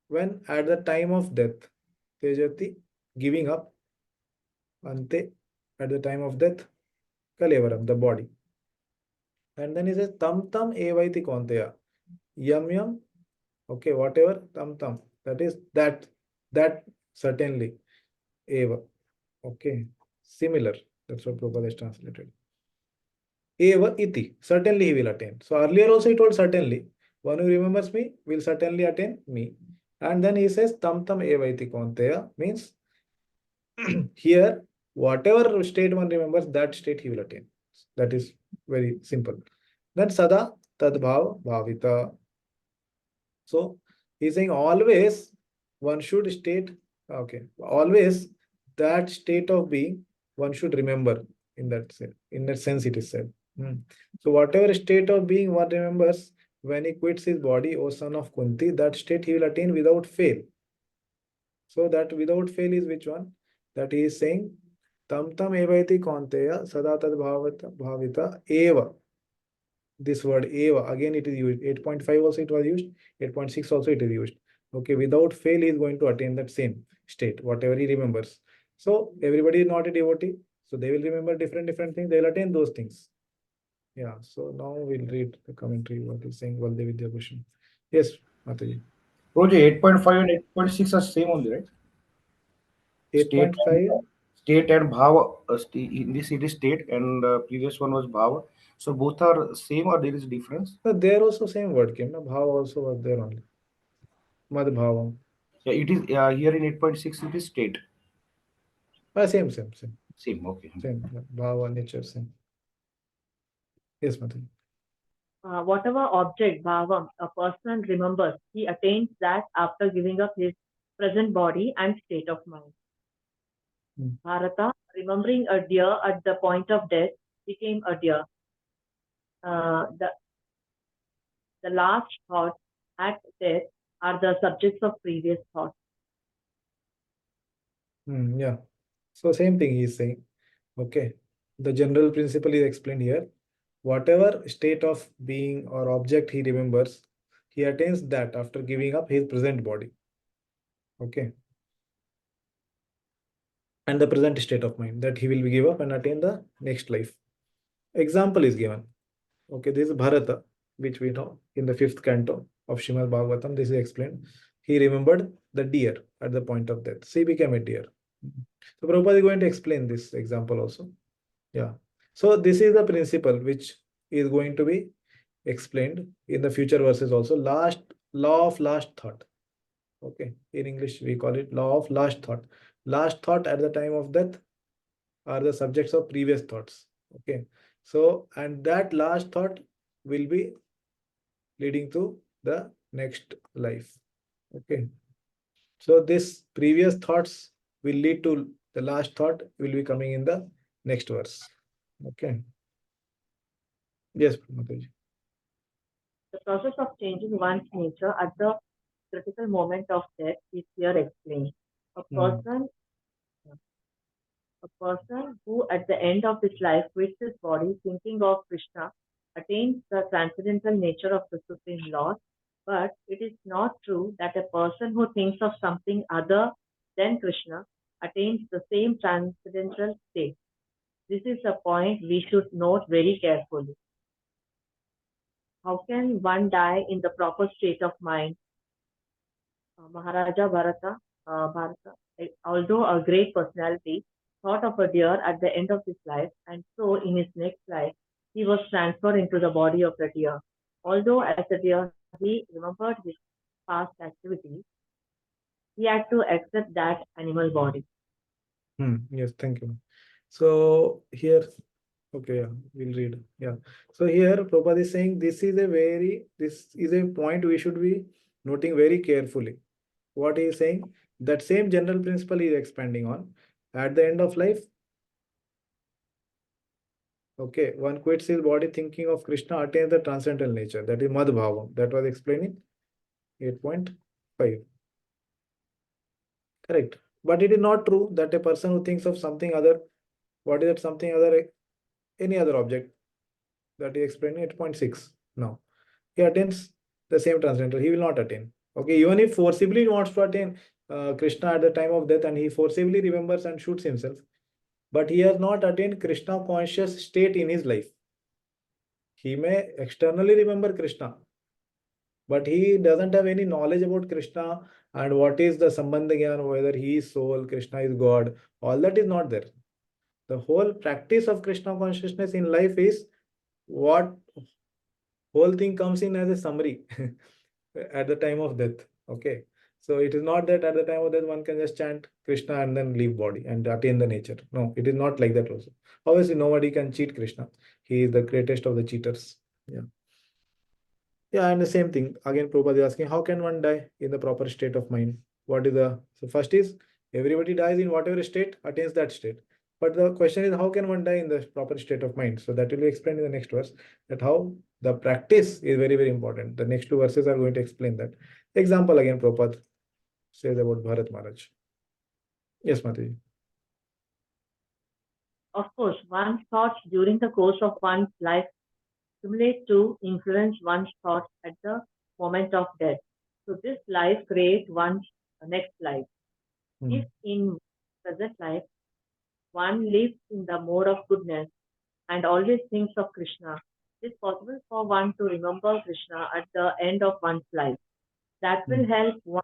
when at the time of death, tejati, giving up, ante, at the time of death, kalevaram, the body. And then he says tam tam evaiti konteya, yam yam, okay, whatever, tam tam, that is that certainly, eva, okay, similar, that's what Prabhupada is translated. Eva iti, certainly he will attain. So earlier also he told certainly, one who remembers me will certainly attain me. And then he says tam tam eva iti konteya, means here whatever state one remembers, that state he will attain. That is very simple. Then sada tadbhav bhavita. So he's saying always one should state, okay, always that state of being one should remember in that sense it is said. So whatever state of being one remembers when he quits his body, O son of Kunti, that state he will attain without fail. So that without fail is which one? That he is saying tam tam evaiti konteya sada tad bhavita eva. This word eva, again it is used. 8.5 also it was used, 8.6 also it is used. Okay, without fail he is going to attain that same state, whatever he remembers. So everybody is not a devotee, so they will remember different things, they will attain those things. Yeah, so now we'll read the commentary, what is saying Bhaktivedanta Bhushan. Yes, Mataji. Roji, 8.5 and 8.6 are same only, right? 8.5? State and bhava. In this it is state and previous one was bhava. So both are same or there is difference? But there also same word came, no? Bhava also was there only. Mad bhavam. Yeah, it is here in 8.6 it is state. Same. Same, okay. Same. Bhava, nature, same. Yes, Mataji. Whatever object, bhavam, a person remembers, he attains that after giving up his present body and state of mind. Bharata, remembering a deer at the point of death, became a deer. The last thoughts at death are the subjects of previous thoughts. Yeah. So same thing he is saying. Okay. The general principle is explained here. Whatever state of being or object he remembers, he attains that after giving up his present body. Okay. And the present state of mind that he will give up and attain the next life. Example is given. Okay, this is Bharata, which we know in the 5th canto of Srimad Bhagavatam. This is explained. He remembered the deer at the point of death. So he became a deer. So Prabhupada is going to explain this example also. Yeah. So this is the principle which is going to be explained in the future verses also. Law of last thought. Okay. In English, we call it law of last thought. Last thought at the time of death are the subjects of previous thoughts. Okay. So, and that last thought will be leading to the next life. Okay. So this previous thoughts will lead to the last thought will be coming in the next verse. Okay. Yes, Mataji. The process of changing one's nature at the critical moment of death is here explained. A person who at the end of his life quits his body thinking of Krishna attains the transcendental nature of the Supreme Lord, but it is not true that a person who thinks of something other than Krishna attains the same transcendental state. This is a point we should note very carefully. How can one die in the proper state of mind? Maharaja Bharata, although a great personality, thought of a deer at the end of his life, and so in his next life, he was transferred into the body of the deer. Although as a deer, he remembered his past activities, he had to accept that animal body. Yes, thank you. So here, okay, yeah, we'll read. Yeah. So here Prabhupada is saying this is a point we should be noting very carefully. What he is saying, that same general principle he is expanding on. At the end of life, okay, one quits his body thinking of Krishna, attains the transcendental nature. That is Madhbhavam. That was explaining 8.5. Correct. But it is not true that a person who thinks of something other, what is that something other, any other object, that is explaining 8.6. No. He attains the same transcendental. He will not attain. Okay, even if forcibly wants to attain Krishna at the time of death and he forcibly remembers and shoots himself, but he has not attained Krishna conscious state in his life. He may externally remember Krishna, but he doesn't have any knowledge about Krishna and what is the Sambandha Gyan, whether he is soul, Krishna is God, all that is not there. The whole practice of Krishna consciousness in life is what whole thing comes in as a summary at the time of death. Okay. So it is not that at the time of death one can just chant Krishna and then leave body and attain the nature. No, it is not like that also. Obviously, nobody can cheat Krishna. He is the greatest of the cheaters. Yeah. Yeah, and the same thing. Again, Prabhupada is asking, how can one die in the proper state of mind? What is the so first is everybody dies in whatever state, attains that state. But the question is, how can one die in the proper state of mind? So that will be explained in the next verse, that how the practice is very, very important. The next two verses are going to explain that. Example again, Prabhupada says about Bharat Maharaj. Yes, Mataji. Of course, one's thoughts during the course of one's life stimulate to influence one's thoughts at the moment of death. So this life creates one's next life. If in present life one lives in the mode of goodness and always thinks of Krishna, it is possible for one to remember Krishna at the end of one's life. That will help one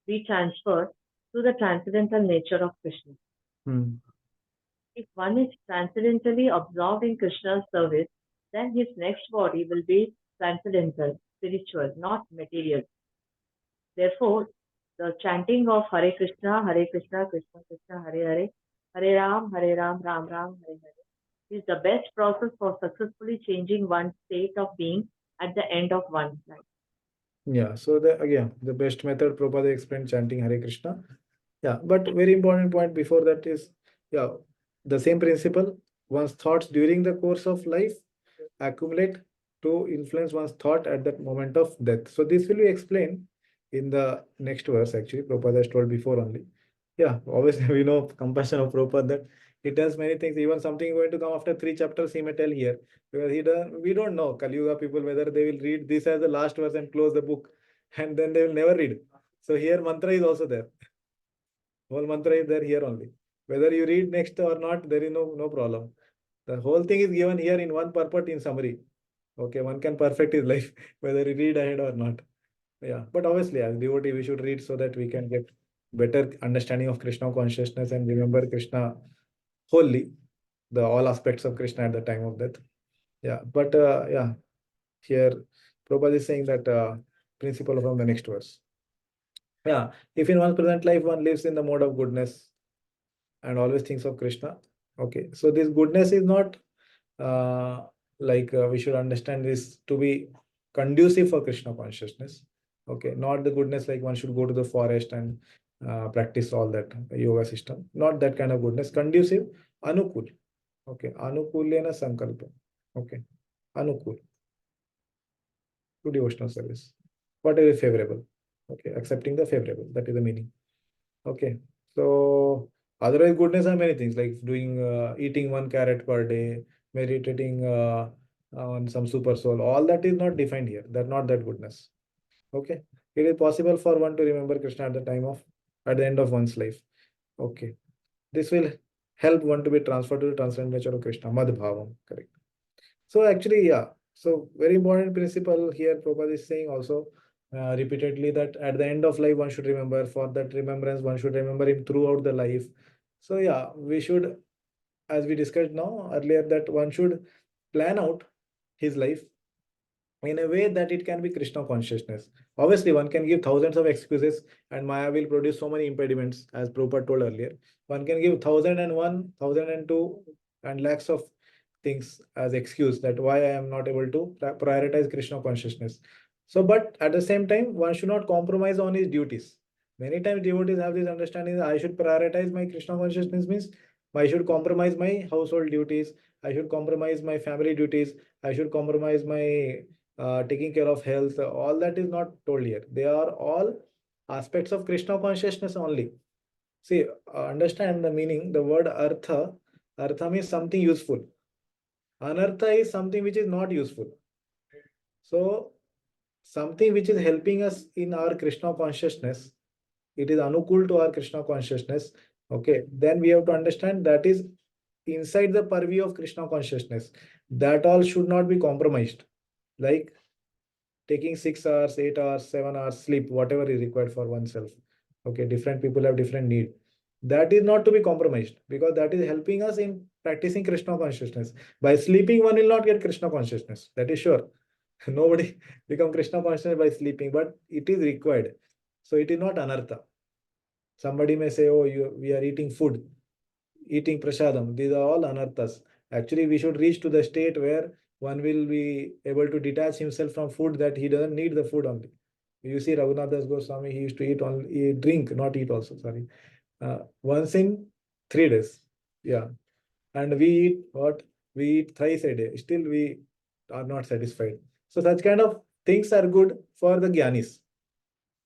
be transferred to the transcendental nature of Krishna. If one is transcendentally absorbed in Krishna's service, then his next body will be transcendental, spiritual, not material. Therefore, the chanting of Hare Krishna, Krishna Krishna, Hare Hare, Hare Ram, Ram Ram, Hare Hare, is the best process for successfully changing one's state of being at the end of one's life. Yeah, so the best method Prabhupada explained chanting Hare Krishna. Yeah, but very important point before that is, the same principle. One's thoughts during the course of life accumulate to influence one's thought at that moment of death. So this will be explained in the next verse. Actually, Prabhupada has told before only. Yeah, obviously we know compassion of Prabhupada that he tells many things. Even something going to come after 3 chapters, he may tell here, because we don't know Kali Yuga people whether they will read this as the last verse and close the book, and then they will never read. So here mantra is also there. Whole mantra is there here only. Whether you read next or not, there is no problem. The whole thing is given here in one purport in summary. Okay, one can perfect his life whether he read ahead or not. Yeah, but obviously as devotee we should read so that we can get better understanding of Krishna consciousness and remember Krishna wholly, the all aspects of Krishna at the time of death. Yeah, but here Prabhupada is saying that principle from the next verse. Yeah, if in one's present life one lives in the mode of goodness and always thinks of Krishna. Okay, so this goodness is not we should understand this to be conducive for Krishna consciousness. Okay, not the goodness like one should go to the forest and practice all that yoga system. Not that kind of goodness. Conducive, anukul. Okay, anukulena sankalpa. Okay, anukul to devotional service. Whatever is favorable. Okay, accepting the favorable. That is the meaning. Okay, so otherwise goodness are many things like doing eating 1 carrot per day, meditating on some super soul. All that is not defined here. That's not that goodness. Okay, it is possible for one to remember Krishna at the end of one's life. Okay, this will help one to be transferred to the transcendent nature of Krishna, Madhbhavam. Correct. So actually, yeah. So very important principle here. Prabhupada is saying also repeatedly that at the end of life one should remember. For that remembrance, one should remember him throughout the life. So yeah, we should, as we discussed now earlier, that one should plan out his life in a way that it can be Krishna consciousness. Obviously, one can give thousands of excuses, and Maya will produce so many impediments, as Prabhupada told earlier. One can give 1001, 1002, and lakhs of things as excuse that why I am not able to prioritize Krishna consciousness. So, but at the same time, one should not compromise on his duties. Many times devotees have this understanding that I should prioritize my Krishna consciousness means I should compromise my household duties, I should compromise my family duties, I should compromise my taking care of health. All that is not told here. They are all aspects of Krishna consciousness only. See, understand the meaning. The word artha, artha means something useful. Anartha is something which is not useful. So, something which is helping us in our Krishna consciousness, it is anukul to our Krishna consciousness. Okay, then we have to understand that is inside the purview of Krishna consciousness. That all should not be compromised. Like taking 6 hours, 8 hours, 7 hours sleep, whatever is required for oneself. Okay, different people have different need. That is not to be compromised because that is helping us in practicing Krishna consciousness. By sleeping, one will not get Krishna consciousness. That is sure. Nobody become Krishna conscious by sleeping, but it is required. So it is not anartha. Somebody may say, oh, we are eating food, eating prasadam. These are all anarthas. Actually, we should reach to the state where one will be able to detach himself from food, that he doesn't need the food only. You see Raghunath Das Goswami, he used to eat only, drink, not eat also, sorry. Once in 3 days. Yeah. And we eat what? We eat thrice a day. Still we are not satisfied. So such kind of things are good for the Gyanis.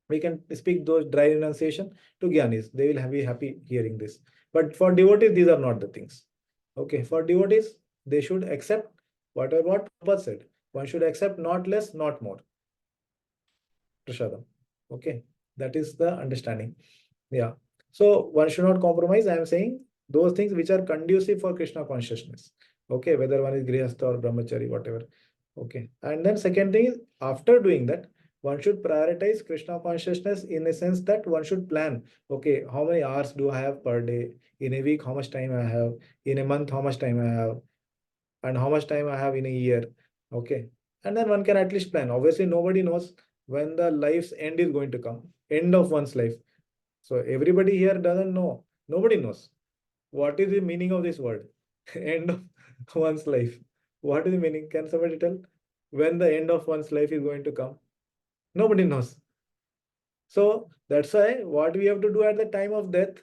We can speak those dry renunciation to Gyanis. They will be happy hearing this. But for devotees, these are not the things. Okay, for devotees, they should accept whatever what Prabhupada said. One should accept not less, not more. Prashadam. Okay, that is the understanding. Yeah. So one should not compromise. I am saying those things which are conducive for Krishna consciousness. Okay, whether one is Grihastha or Brahmachari, whatever. Okay. And then second thing is, after doing that, one should prioritize Krishna consciousness in a sense that one should plan. Okay, how many hours do I have per day? In a week, how much time I have? In a month, how much time I have? And how much time I have in a year? Okay. And then one can at least plan. Obviously, nobody knows when the life's end is going to come, end of one's life. So everybody here doesn't know. Nobody knows. What is the meaning of this word? End of one's life. What is the meaning? Can somebody tell? When the end of one's life is going to come? Nobody knows. So that's why what we have to do at the time of death,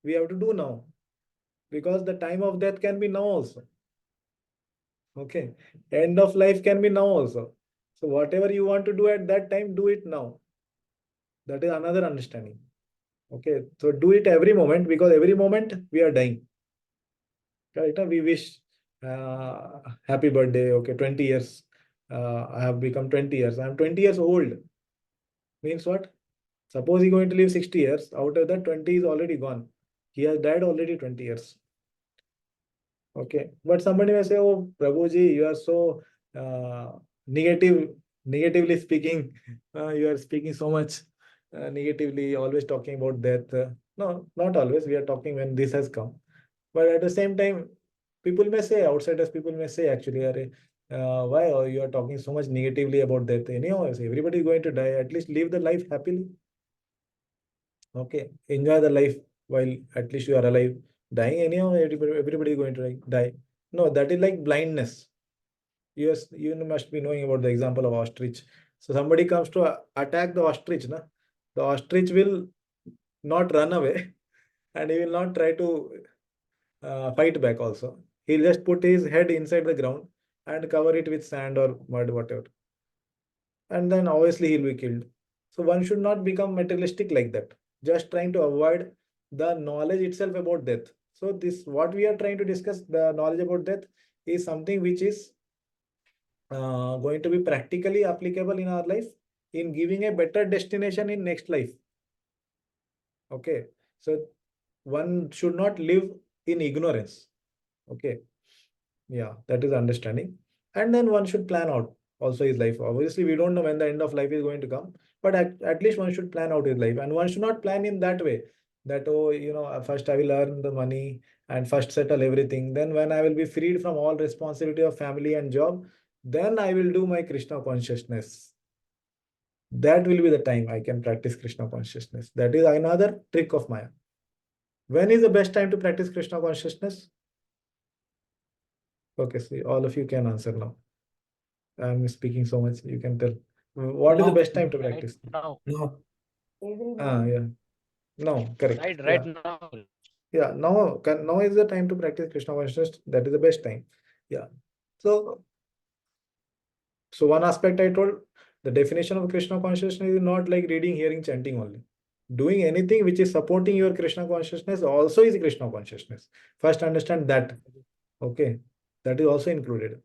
we have to do now. Because the time of death can be now also. Okay. End of life can be now also. So whatever you want to do at that time, do it now. That is another understanding. Okay. So do it every moment, because every moment we are dying. Right? We wish happy birthday. Okay, 20 years. I have become 20 years. I am 20 years old. Means what? Suppose he's going to live 60 years. Out of that, 20 is already gone. He has died already 20 years. Okay. But somebody may say, oh, Prabhuji, you are so negatively speaking. You are speaking so much negatively, always talking about death. No, not always. We are talking when this has come. But at the same time, people may say, outsiders, people may say, actually, why are you are talking so much negatively about death? Anyhow, everybody is going to die. At least live the life happily. Okay. Enjoy the life while at least you are alive. Dying anyhow, everybody is going to die. No, that is like blindness. Yes, you must be knowing about the example of ostrich. So somebody comes to attack the ostrich, na? The ostrich will not run away and he will not try to fight back also. He'll just put his head inside the ground and cover it with sand or mud, whatever. And then obviously he'll be killed. So one should not become materialistic like that, just trying to avoid the knowledge itself about death. So this, what we are trying to discuss, the knowledge about death, is something which is going to be practically applicable in our life in giving a better destination in next life. Okay. So one should not live in ignorance. Okay. Yeah, that is understanding. And then one should plan out also his life. Obviously, we don't know when the end of life is going to come, but at least one should plan out his life. And one should not plan in that way that, oh, first I will earn the money and first settle everything. Then when I will be freed from all responsibility of family and job, then I will do my Krishna consciousness. That will be the time I can practice Krishna consciousness. That is another trick of Maya. When is the best time to practice Krishna consciousness? Okay, see, all of you can answer now. I'm speaking so much, you can tell. What is the best time to practice? Now. No. Yeah. No, correct. Right now. Yeah, now is the time to practice Krishna consciousness. That is the best time. Yeah. So one aspect I told, the definition of Krishna consciousness is not like reading, hearing, chanting only. Doing anything which is supporting your Krishna consciousness also is Krishna consciousness. First understand that. Okay. That is also included.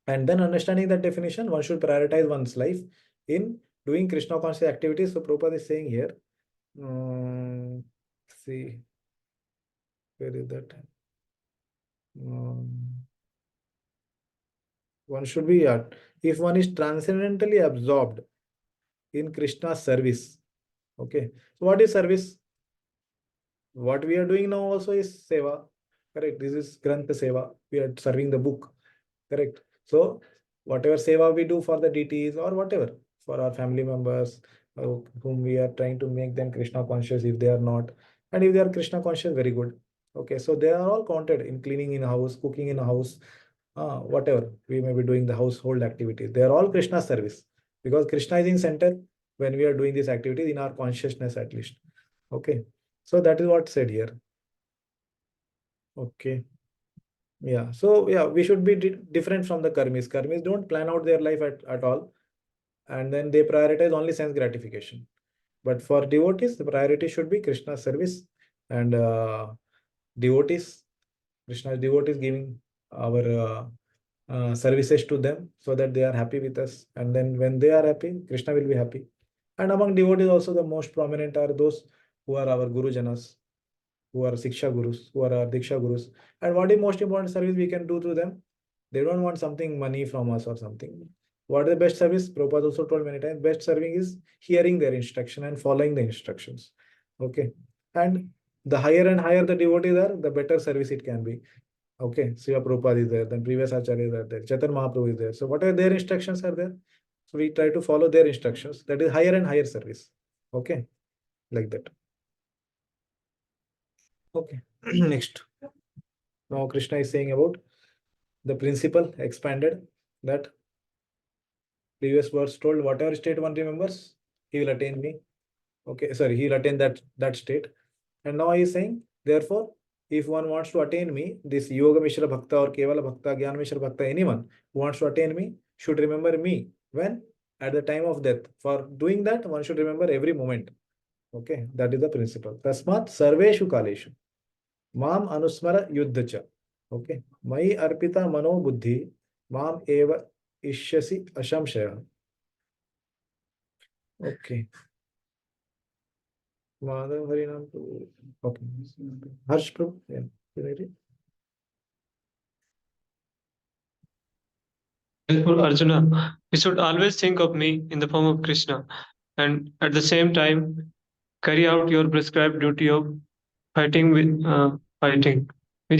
And then understanding that definition, one should prioritize one's life in doing Krishna conscious activities. So Prabhupada is saying here, see, where is that? One should be, if one is transcendently absorbed in Krishna's service. Okay. So what is service? What we are doing now also is seva. Correct. This is Granth Seva. We are serving the book. Correct. So whatever seva we do for the deities or whatever, for our family members, whom we are trying to make them Krishna conscious if they are not. And if they are Krishna conscious, very good. Okay. So they are all counted in cleaning in a house, cooking in a house, whatever we may be doing, the household activities. They are all Krishna service, because Krishna is in center when we are doing these activities in our consciousness at least. Okay. So that is what said here. Okay. Yeah. So yeah, we should be different from the karmis. Karmis don't plan out their life at all. And then they prioritize only sense gratification. But for devotees, the priority should be Krishna service and devotees. Krishna's devotees giving our services to them so that they are happy with us. And then when they are happy, Krishna will be happy. And among devotees also the most prominent are those who are our Guru Janas, who are Siksha Gurus, who are our Diksha Gurus. And what is most important service we can do to them? They don't want something money from us or something. What is the best service? Prabhupada also told many times, best serving is hearing their instruction and following the instructions. Okay. And the higher and higher the devotees are, the better service it can be. Okay. Srila Prabhupada is there, then previous acharyas are there, Chaitanya Mahaprabhu is there. So whatever their instructions are there, so we try to follow their instructions. That is higher and higher service. Okay. Like that. Okay. Next. Now Krishna is saying about the principle expanded, that previous verse told whatever state one remembers, he will attain me. Okay, sorry, he will attain that state. And now he is saying, therefore, if one wants to attain me, this Yoga Mishra Bhakta or Kevala Bhakta, Gyan Mishra Bhakta, anyone who wants to attain me should remember me. When? At the time of death. For doing that, one should remember every moment. Okay, that is the principle. Tasmat Sarveshu Kaleshu. Mam Anusmara Yuddhacha. Okay. Mai Arpita Mano Buddhi. Mam Eva Ishyasi Ashamshaya. Okay. Madhav Harinam. Okay. Harsh Prabhu. Yeah. You ready? Therefore, Arjuna, you should always think of me in the form of Krishna, and at the same time carry out your prescribed duty of fighting with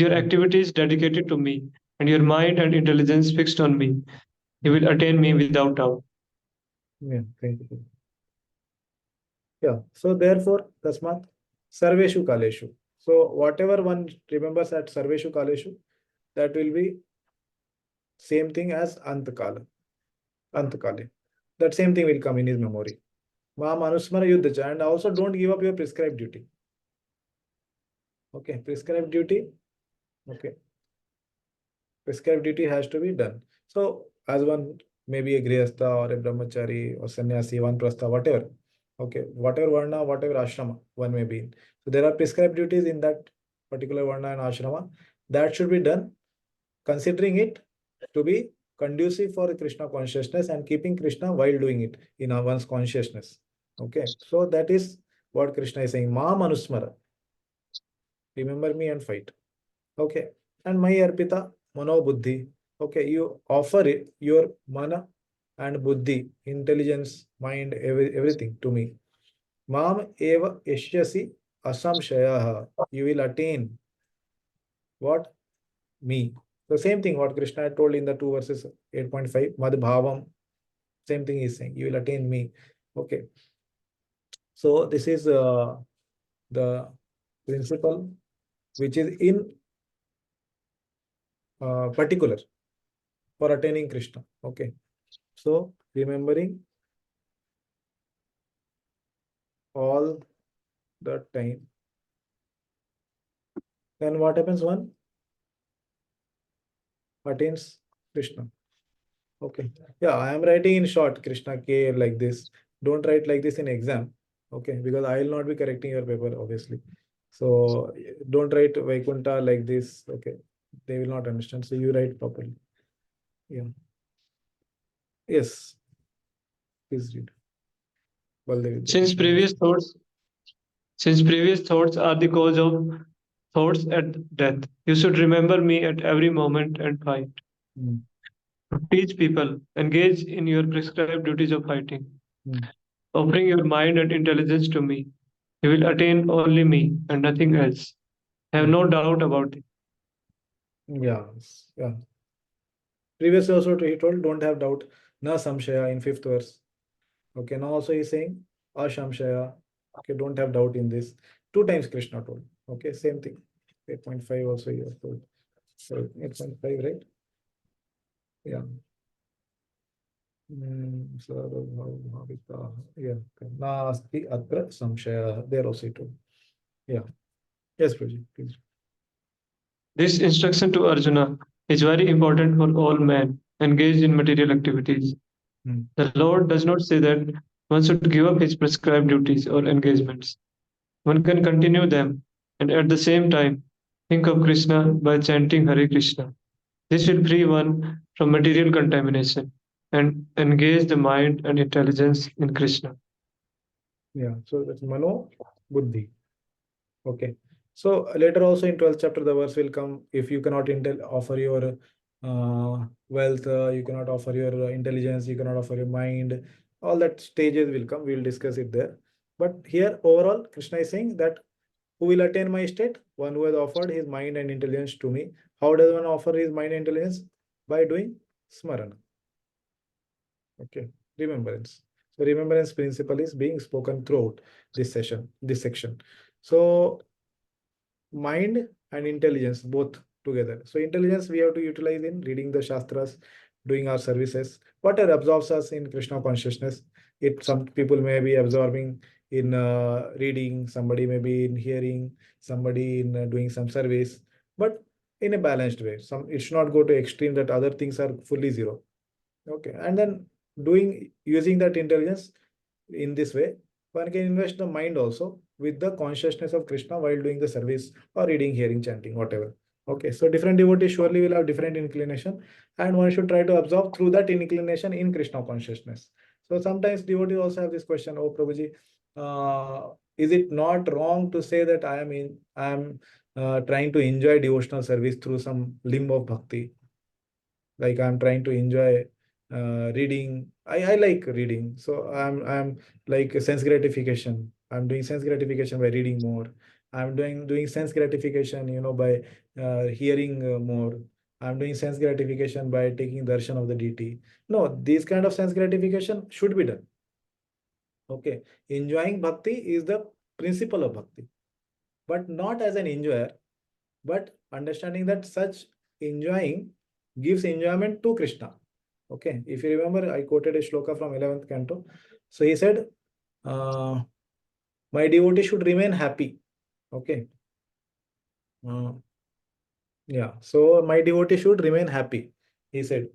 your activities dedicated to me and your mind and intelligence fixed on me. You will attain me without doubt. Yeah, thank you. Yeah, so therefore, Tasmat Sarveshu Kaleshu. So whatever one remembers at Sarveshu Kaleshu, that will be same thing as Antakala. Antakale. That same thing will come in his memory. Ma Manusmara Yuddhacha, and also don't give up your prescribed duty. Okay, prescribed duty. Okay. Prescribed duty has to be done. So as one maybe a grihastha or a brahmachari or sannyasi, one prastha, whatever. Okay, whatever varna, whatever ashrama one may be in. So there are prescribed duties in that particular varna and ashrama that should be done, considering it to be conducive for Krishna consciousness and keeping Krishna while doing it in one's consciousness. Okay, so that is what Krishna is saying. Ma Manusmara. Remember me and fight. Okay, and Mai Arpita Mano Buddhi. Okay, you offer it, your mana and buddhi, intelligence, mind, everything to me. Mam eva eshyasi asamshayaha. You will attain what? Me. The same thing what Krishna had told in the 2 verses 8.5. Mad bhavam. Same thing he's saying. You will attain me. Okay. So this is the principle which is in particular for attaining Krishna. Okay. So remembering all the time. Then what happens? One attains Krishna. Okay. Yeah, I am writing in short Krishna K like this. Don't write like this in exam. Okay, because I will not be correcting your paper, obviously. So don't write Vaikuntha like this. Okay, they will not understand. So you write properly. Yeah. Yes. Please read. Baldev. Since previous thoughts are the cause of thoughts at death, you should remember me at every moment and fight. Hmm. To teach people, engage in your prescribed duties of fighting. Offering your mind and intelligence to me, you will attain only me and nothing else. Have no doubt about it. Yeah. Yeah. Previously also he told, don't have doubt. Na samshaya in 5th verse. Okay, now also he's saying ashamshaya. Okay, don't have doubt in this. 2 times Krishna told. Okay, same thing. 8.5 also he has told. So 8.5, right? Yeah. Yeah. Nasti atra samshaya. There also he told. Yeah. Yes, Prabhuji, please. This instruction to Arjuna is very important for all men engaged in material activities. The Lord does not say that one should give up his prescribed duties or engagements. One can continue them and at the same time think of Krishna by chanting Hare Krishna. This will free one from material contamination and engage the mind and intelligence in Krishna. Yeah, so that's Mano Buddhi. Okay. So later also in 12th chapter, the verse will come. If you cannot offer your wealth, you cannot offer your intelligence, you cannot offer your mind, all that stages will come. We will discuss it there. But here overall, Krishna is saying that who will attain my state? One who has offered his mind and intelligence to me. How does one offer his mind and intelligence? By doing smarana. Okay, remembrance. So remembrance principle is being spoken throughout this section. So mind and intelligence both together. So intelligence we have to utilize in reading the Shastras, doing our services. Whatever absorbs us in Krishna consciousness. Some people may be absorbing in reading, somebody may be in hearing, somebody in doing some service, but in a balanced way. It should not go to extreme that other things are fully zero. Okay, and then using that intelligence in this way, one can invest the mind also with the consciousness of Krishna while doing the service or reading, hearing, chanting, whatever. Okay, so different devotees surely will have different inclination, and one should try to absorb through that inclination in Krishna consciousness. So sometimes devotees also have this question, oh Prabhuji, is it not wrong to say that I am trying to enjoy devotional service through some limb of bhakti? Like I'm trying to enjoy reading. I like reading, so I'm like sense gratification. I'm doing sense gratification by reading more. I'm doing sense gratification, by hearing more. I'm doing sense gratification by taking darshan of the deity. No, these kind of sense gratification should be done. Okay, enjoying bhakti is the principle of bhakti, but not as an enjoyer, but understanding that such enjoying gives enjoyment to Krishna. Okay, if you remember, I quoted a shloka from 11th canto. So he said, my devotee should remain happy. Okay. Yeah, so my devotee should remain happy. He said,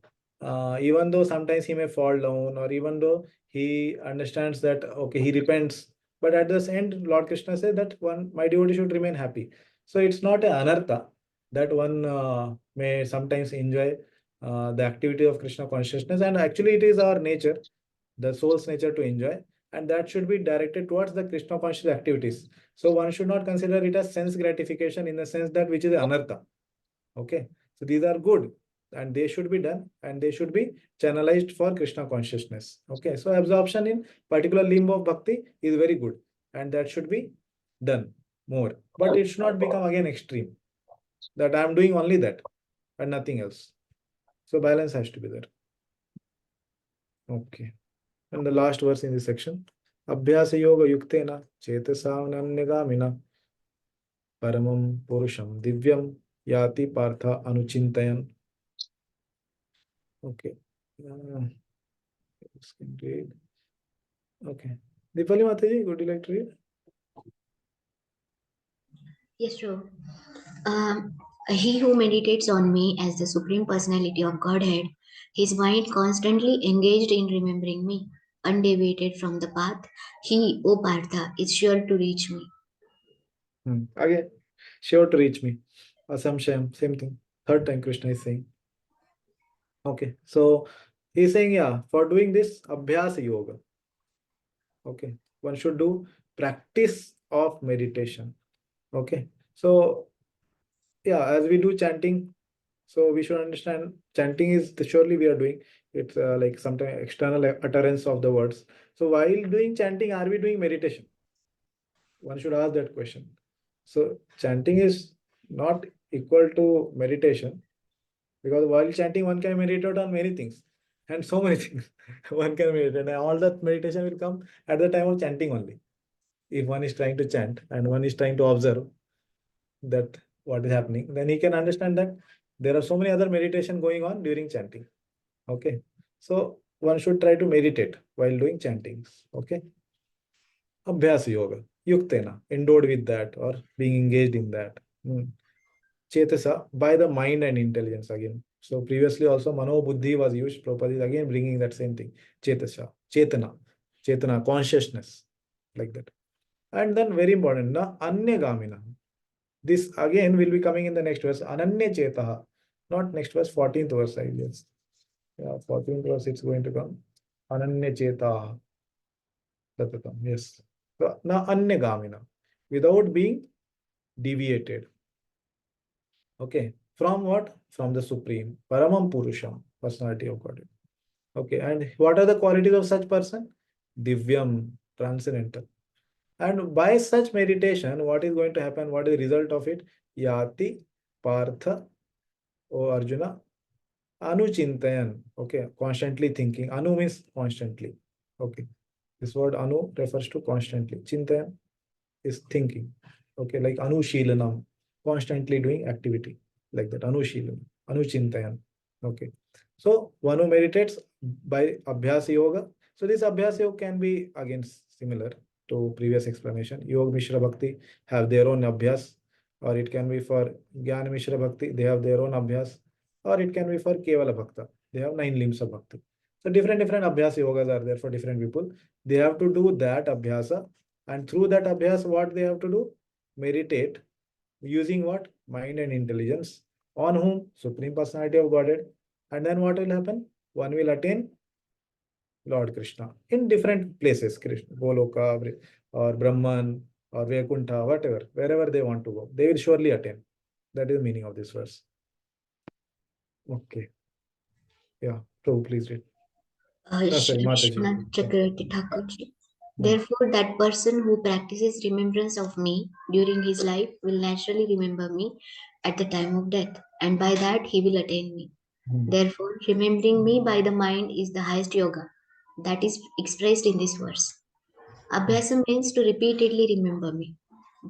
even though sometimes he may fall down, or even though he understands that, okay, he repents, but at the end, Lord Krishna said that my devotee should remain happy. So it's not an anartha that one may sometimes enjoy the activity of Krishna consciousness. And actually, it is our nature, the soul's nature to enjoy. And that should be directed towards the Krishna conscious activities. So one should not consider it as sense gratification in the sense that which is anartha. Okay, so these are good and they should be done and they should be channelized for Krishna consciousness. Okay, so absorption in particular limb of bhakti is very good and that should be done more, but it should not become again extreme that I am doing only that and nothing else. So balance has to be there. Okay, and the last verse in this section, Abhyasa yoga yuktena chetasa ananyagamina paramam purusham divyam yati partha anuchintayan. Okay. Read. Okay. Dipali Mataji, would you like to read? Yes, sure. He who meditates on me as the Supreme Personality of Godhead, his mind constantly engaged in remembering me, undeviated from the path, he, O Partha, is sure to reach me. Again, sure to reach me. Asamshayam, same thing. Third time Krishna is saying. Okay, so he's saying, yeah, for doing this, Abhyasa Yoga. Okay, one should do practice of meditation. Okay, so yeah, as we do chanting, so we should understand chanting is surely we are doing. It's like sometimes external utterance of the words. So while doing chanting, are we doing meditation? One should ask that question. So chanting is not equal to meditation because while chanting, one can meditate on many things and so many things. One can meditate and all that meditation will come at the time of chanting only. If one is trying to chant and one is trying to observe that what is happening, then he can understand that there are so many other meditation going on during chanting. Okay. So one should try to meditate while doing chantings. Okay. Abhyas yoga. Yuktena. Endowed with that or being engaged in that. Chetasa, by the mind and intelligence again. So previously also Mano Buddhi was used. Prabhupada is again bringing that same thing. Chetasa. Chetana, consciousness. Like that. And then very important, na anya gamina. This again will be coming in the next verse. Ananya chetaha. Not next verse, 14th verse, I guess. Yeah, 14th verse it's going to come. Ananya chetaha. Yes. So, na anya gamina. Without being deviated. Okay. From what? From the Supreme. Paramam Purusham. Personality of God. Okay. And what are the qualities of such person? Divyam. Transcendental. And by such meditation, what is going to happen? What is the result of it? Yati, Partha, O Arjuna, Anuchintayan. Okay, constantly thinking. Anu means constantly. Okay, this word Anu refers to constantly. Chintayan is thinking. Okay, like Anushilanam, constantly doing activity. like that. Anushilan, Anuchintayan. Okay. So one who meditates by Abhyas Yoga. So this Abhyas Yoga can be again similar to previous explanation. Yoga Mishra Bhakti have their own Abhyas, or it can be for Jnana Mishra Bhakti, they have their own Abhyas, or it can be for Kevala Bhakta. They have 9 limbs of Bhakti. So different Abhyas yogas are there for different people. They have to do that Abhyasa, and through that Abhyas, what they have to do? Meditate using what? Mind and intelligence. On whom? Supreme Personality of Godhead. And then what will happen? One will attain Lord Krishna in different places, Krishna, Goloka, or Brahman, or Vaikuntha, whatever, wherever they want to go, they will surely attain. That is the meaning of this verse. Okay. Yeah, Prabhu, please read. Sorry, Mataji. Chakravarti Thakurji. Hmm. Therefore, that person who practices remembrance of me during his life will naturally remember me at the time of death, and by that he will attain me. Therefore, remembering me by the mind is the highest yoga that is expressed in this verse. Abhyasa means to repeatedly remember me.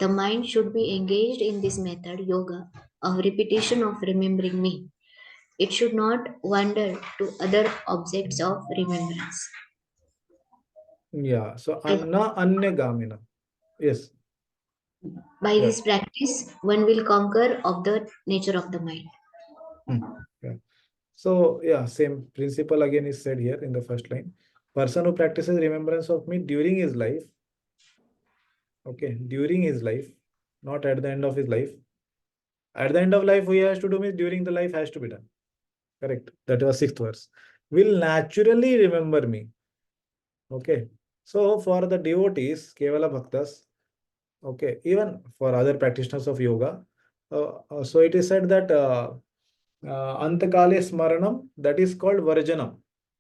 The mind should be engaged in this method, yoga, of repetition of remembering me. It should not wander to other objects of remembrance. Yeah, so Anna Anya Gamina. Yes. By this practice, one will conquer of the nature of the mind. Yeah. So yeah, same principle again is said here in the first line. Person who practices remembrance of me during his life, okay, during his life, not at the end of his life. At the end of life, he has to do means during the life has to be done. Correct. That was 6th verse. Will naturally remember me. Okay. So for the devotees, Kevala Bhaktas, okay, even for other practitioners of yoga, so it is said that Antakale Smaranam, that is called Varjanam.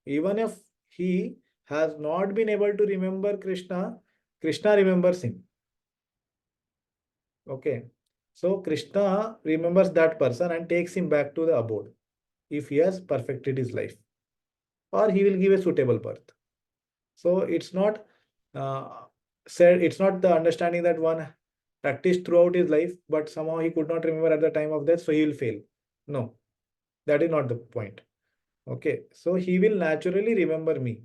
Even if he has not been able to remember Krishna, Krishna remembers him. Okay. So Krishna remembers that person and takes him back to the abode if he has perfected his life, or he will give a suitable birth. So it's not said, it's not the understanding that one practiced throughout his life, but somehow he could not remember at the time of death, so he will fail. No, that is not the point. Okay, so he will naturally remember me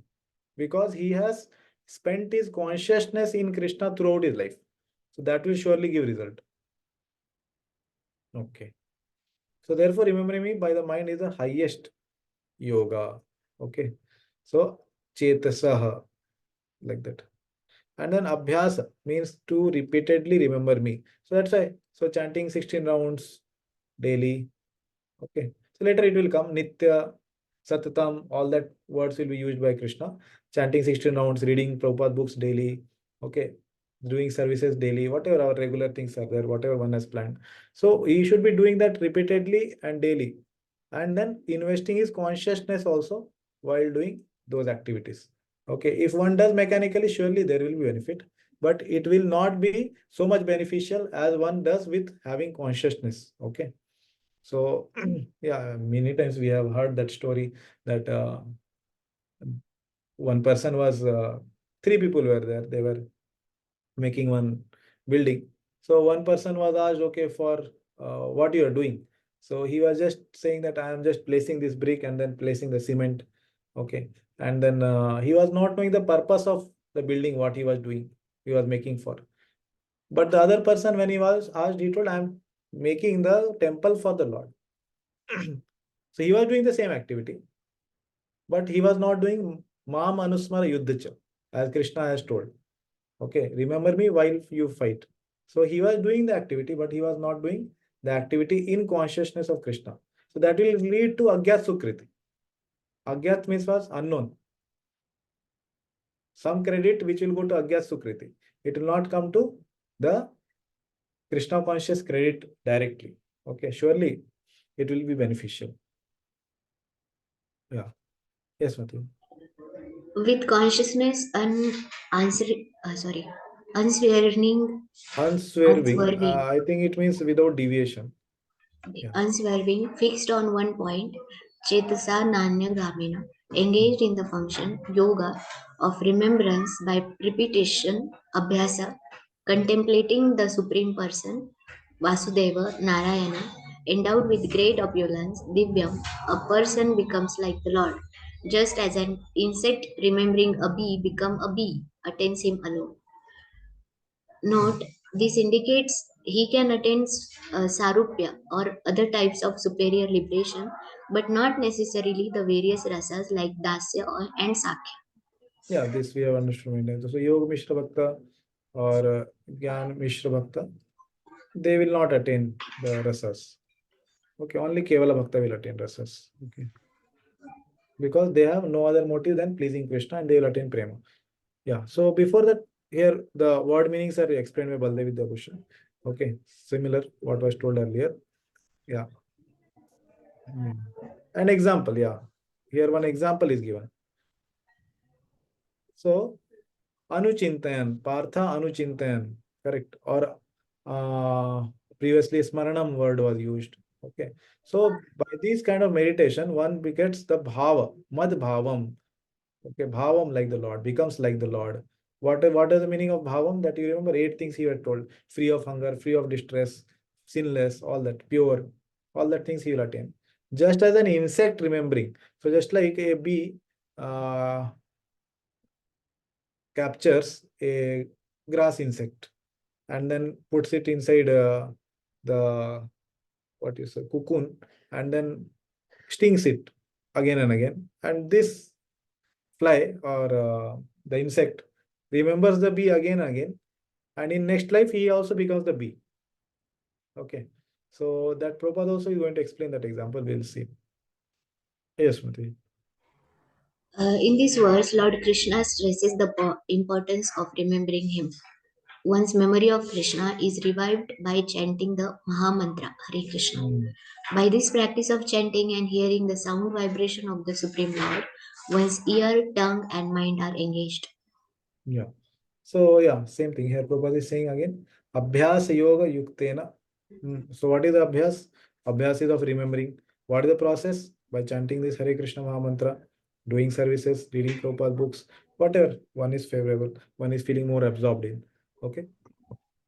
because he has spent his consciousness in Krishna throughout his life. So that will surely give result. Okay. So therefore, remembering me by the mind is the highest yoga. Okay. So Chetasaha, like that. And then Abhyasa means to repeatedly remember me. So that's why. So chanting 16 rounds daily. Okay. So later it will come Nitya, Satatam, all that words will be used by Krishna. Chanting 16 rounds, reading Prabhupada books daily. Okay. Doing services daily, whatever our regular things are there, whatever one has planned. So he should be doing that repeatedly and daily. And then investing his consciousness also while doing those activities. Okay. If one does mechanically, surely there will be benefit, but it will not be so much beneficial as one does with having consciousness. Okay. So yeah, many times we have heard that story that one person was, 3 people were there. They were making one building. So one person was asked, okay, for what you are doing. So he was just saying that I am just placing this brick and then placing the cement. Okay. And then he was not knowing the purpose of the building, what he was doing, he was making for. But the other person, when he was asked, he told, I am making the temple for the Lord. So he was doing the same activity, but he was not doing Mam Anusmara Yuddhacha, as Krishna has told. Okay, remember me while you fight. So he was doing the activity, but he was not doing the activity in consciousness of Krishna. So that will lead to Agyat Sukriti. Agyat means was unknown. Some credit which will go to Agyat Sukriti. It will not come to the Krishna conscious credit directly. Okay, surely it will be beneficial. Yeah. Yes, Matthew. With consciousness unswerving, Unswerving. I think it means without deviation. Yeah. Unswerving, fixed on one point, Chetasa Nanya Gramina, engaged in the function, yoga, of remembrance by repetition, Abhyasa, contemplating the Supreme Person, Vasudeva, Narayana, Endowed with great opulence, Divyam, a person becomes like the Lord. Just as an insect remembering a bee become a bee, attains him alone. Note, this indicates he can attain sarupya or other types of superior liberation, but not necessarily the various rasas like dasya and sakya. Yeah, this we have understood. So Yoga Mishra Bhakta or Gyan Mishra Bhakta, they will not attain the rasas. Okay, only Kevala Bhakta will attain rasas. Okay, because they have no other motive than pleasing Krishna and they will attain prema. Yeah, so before that, here the word meanings are explained by Baldevidya Bhushan. Okay, similar what was told earlier. Yeah. An example, yeah. Here one example is given. So, Anuchintayan, Partha Anuchintayan, correct? Or previously Smaranam word was used. Okay. So, by this kind of meditation, one begets the bhava, mad bhavam. Okay, bhavam like the Lord, becomes like the Lord. What is the meaning of bhavam? That you remember 8 things he had told: free of hunger, free of distress, sinless, all that, pure, all that things he will attain. Just as an insect remembering. So just like a bee captures a grass insect and then puts it inside the what you say cocoon and then stings it again and again. And this fly or the insect remembers the bee again and again, and in next life he also becomes the bee. Okay, so that Prabhupada also is going to explain that example. We'll see. Yes, Mati. In this verse, Lord Krishna stresses the importance of remembering him. One's memory of Krishna is revived by chanting the Mahamantra, Hare Krishna. By this practice of chanting and hearing the sound vibration of the Supreme Lord, one's ear, tongue, and mind are engaged. Yeah. So yeah, same thing here. Prabhupada is saying again, Abhyas Yoga Yuktena. So what is the Abhyas? Abhyas is of remembering. What is the process? By chanting this Hare Krishna Mahamantra, doing services, reading Prabhupada books, whatever one is favorable, one is feeling more absorbed in. Okay.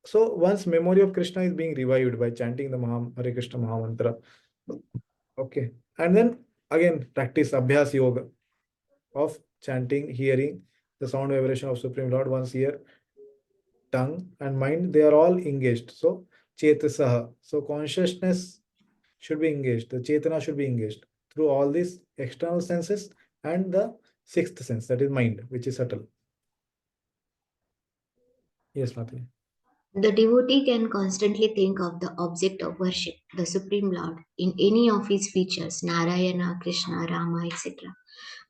So once memory of Krishna is being revived by chanting the Hare Krishna Mahamantra. Okay. And then again practice Abhyas Yoga of chanting, hearing the sound vibration of Supreme Lord, one's ear, tongue, and mind, they are all engaged. So Chetasaha. So consciousness should be engaged. The Chetana should be engaged through all these external senses and the sixth sense, that is mind, which is subtle. Yes, Mati. The devotee can constantly think of the object of worship, the Supreme Lord, in any of his features, Narayana, Krishna, Rama, etc.,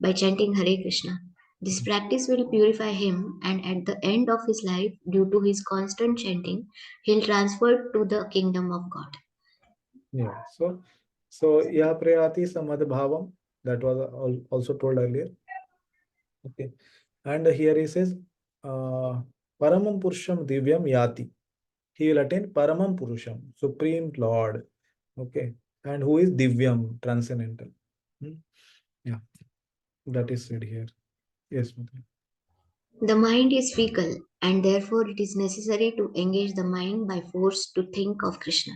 by chanting Hare Krishna. This practice will purify him, and at the end of his life, due to his constant chanting, he'll transfer to the kingdom of God. Yeah. So Yaha Prayati Samad Bhavam, that was also told earlier. Okay. And here he says, Paramam Purusham Divyam Yati. He will attain Paramam Purusham, Supreme Lord. Okay. And who is Divyam, transcendental. Yeah. That is said here. Yes, Mati. The mind is fickle, and therefore it is necessary to engage the mind by force to think of Krishna.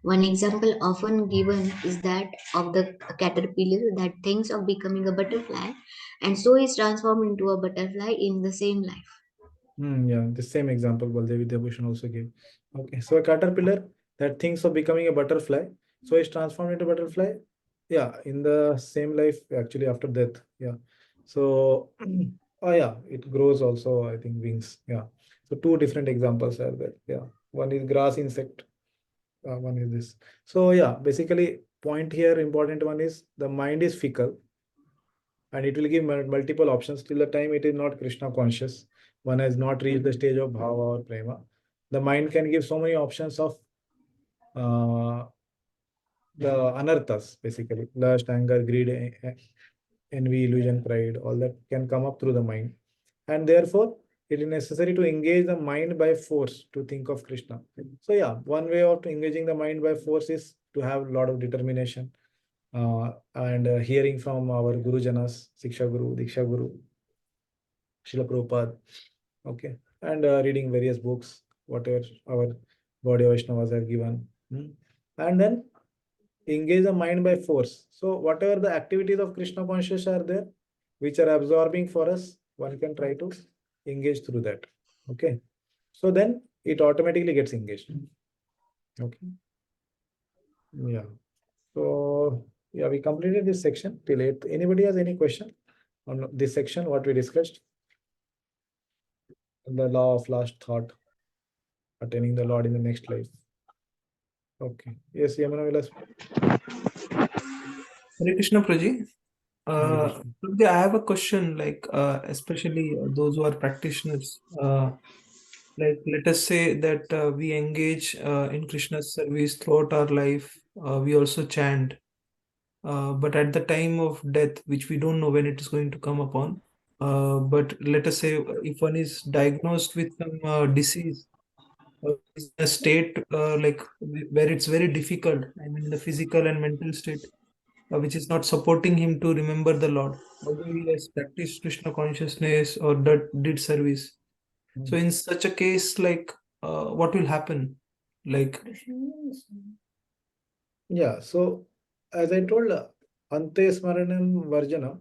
One example often given is that of the caterpillar that thinks of becoming a butterfly and so is transformed into a butterfly in the same life. Yeah, the same example Baldevidya Bhushan also gave. Okay, so a caterpillar that thinks of becoming a butterfly, so is transformed into butterfly. Yeah, in the same life, actually after death. Yeah. So, oh yeah, it grows also, I think, wings. Yeah. So two different examples are there. Yeah. One is grass insect. One is this. So yeah, basically point here, important one is the mind is fickle and it will give multiple options till the time it is not Krishna conscious. One has not reached the stage of bhava or prema. The mind can give so many options of the anarthas, basically lust, anger, greed, envy, illusion, pride, all that can come up through the mind. And therefore, it is necessary to engage the mind by force to think of Krishna. So yeah, one way of engaging the mind by force is to have a lot of determination and hearing from our Guru Janas, Siksha Guru, Diksha Guru, Srila Prabhupada, okay, and reading various books, whatever our Gaudiya Vaishnavas have given. And then engage the mind by force. So whatever the activities of Krishna consciousness are there, which are absorbing for us, one can try to engage through that. Okay. So then it automatically gets engaged. Okay. Yeah. So yeah, we completed this section till 8th. Anybody has any question on this section, what we discussed? The law of last thought, attaining the Lord in the next life. Okay. Yes, Yamuna will ask. Hare Krishna Praji. Hare Krishna. Prabhuji, I have a question, like especially those who are practitioners. Like let us say that we engage in Krishna's service throughout our life. We also chant. But at the time of death, which we don't know when it is going to come upon, but let us say if one is diagnosed with some disease, is in a state like where it's very difficult, I mean, the physical and mental state, which is not supporting him to remember the Lord, although he has practiced Krishna consciousness or did service. So in such a case, like what will happen? Like, Yeah, so as I told, Ante Smaranam Varjanam,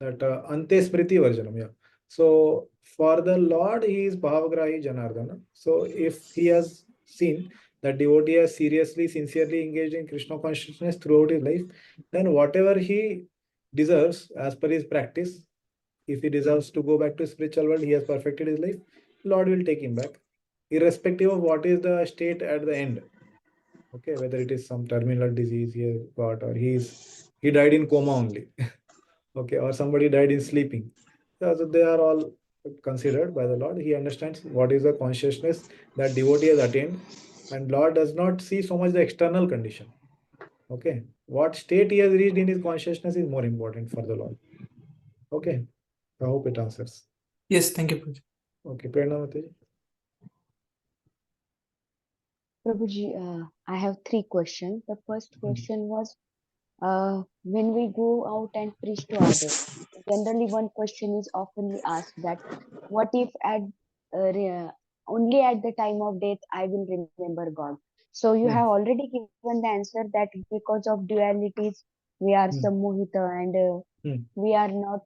that Ante Smriti Varjanam, yeah. So for the Lord, he is Bhavagrahi Janardana. So if he has seen that devotee has seriously, sincerely engaged in Krishna consciousness throughout his life, then whatever he deserves as per his practice, if he deserves to go back to spiritual world, he has perfected his life, Lord will take him back, irrespective of what is the state at the end. Okay, whether it is some terminal disease he has got, or he died in coma only. Okay, or somebody died in sleeping. So they are all considered by the Lord. He understands what is the consciousness that devotee has attained, and Lord does not see so much the external condition. Okay, what state he has reached in his consciousness is more important for the Lord. Okay, I hope it answers. yes, thank you, Prabhuji. Okay, Prerna Mataji. Prabhuji, I have 3 questions. The first question was, when we go out and preach to others, generally one question is often asked that, what if only at the time of death I will remember God? So you have already given the answer that because of dualities, we are sammohita and we are not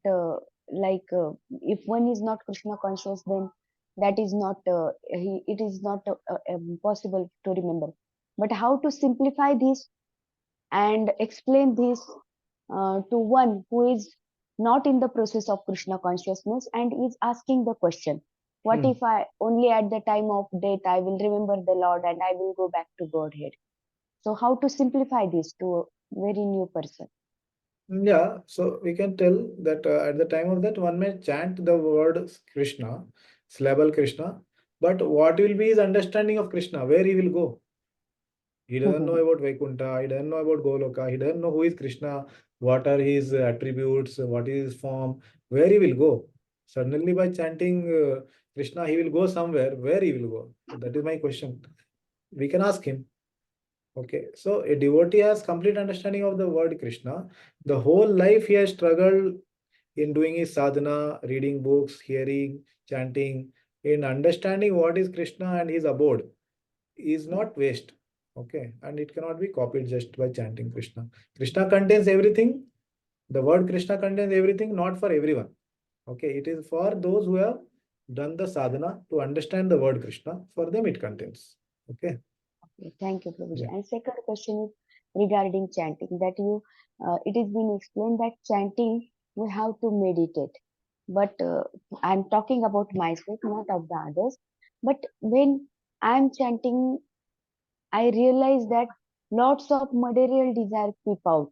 if one is not Krishna conscious, then that is not it is not possible to remember. But how to simplify this and explain this to one who is not in the process of Krishna consciousness and is asking the question, what if I only at the time of death I will remember the Lord and I will go back to Godhead? So how to simplify this to a very new person? Yeah, so we can tell that at the time of that, one may chant the word Krishna, syllable Krishna, but what will be his understanding of Krishna, where he will go? He doesn't know about Vaikuntha, he doesn't know about Goloka, he doesn't know who is Krishna, what are his attributes, what is his form, where he will go. Suddenly by chanting Krishna, he will go somewhere, where he will go? So that is my question. We can ask him. Okay, so a devotee has complete understanding of the word Krishna. The whole life he has struggled in doing his sadhana, reading books, hearing, chanting, in understanding what is Krishna and his abode is not waste. Okay, and it cannot be copied just by chanting Krishna. Krishna contains everything. The word Krishna contains everything, not for everyone. Okay, it is for those who have done the sadhana to understand the word Krishna. For them, it contains. Okay. Okay, thank you, Prabhuji. Yeah. And second question is regarding chanting. That it is been explained that chanting we have to meditate. But I'm talking about myself, not of the others. But when I'm chanting, I realize that lots of material desire peep out.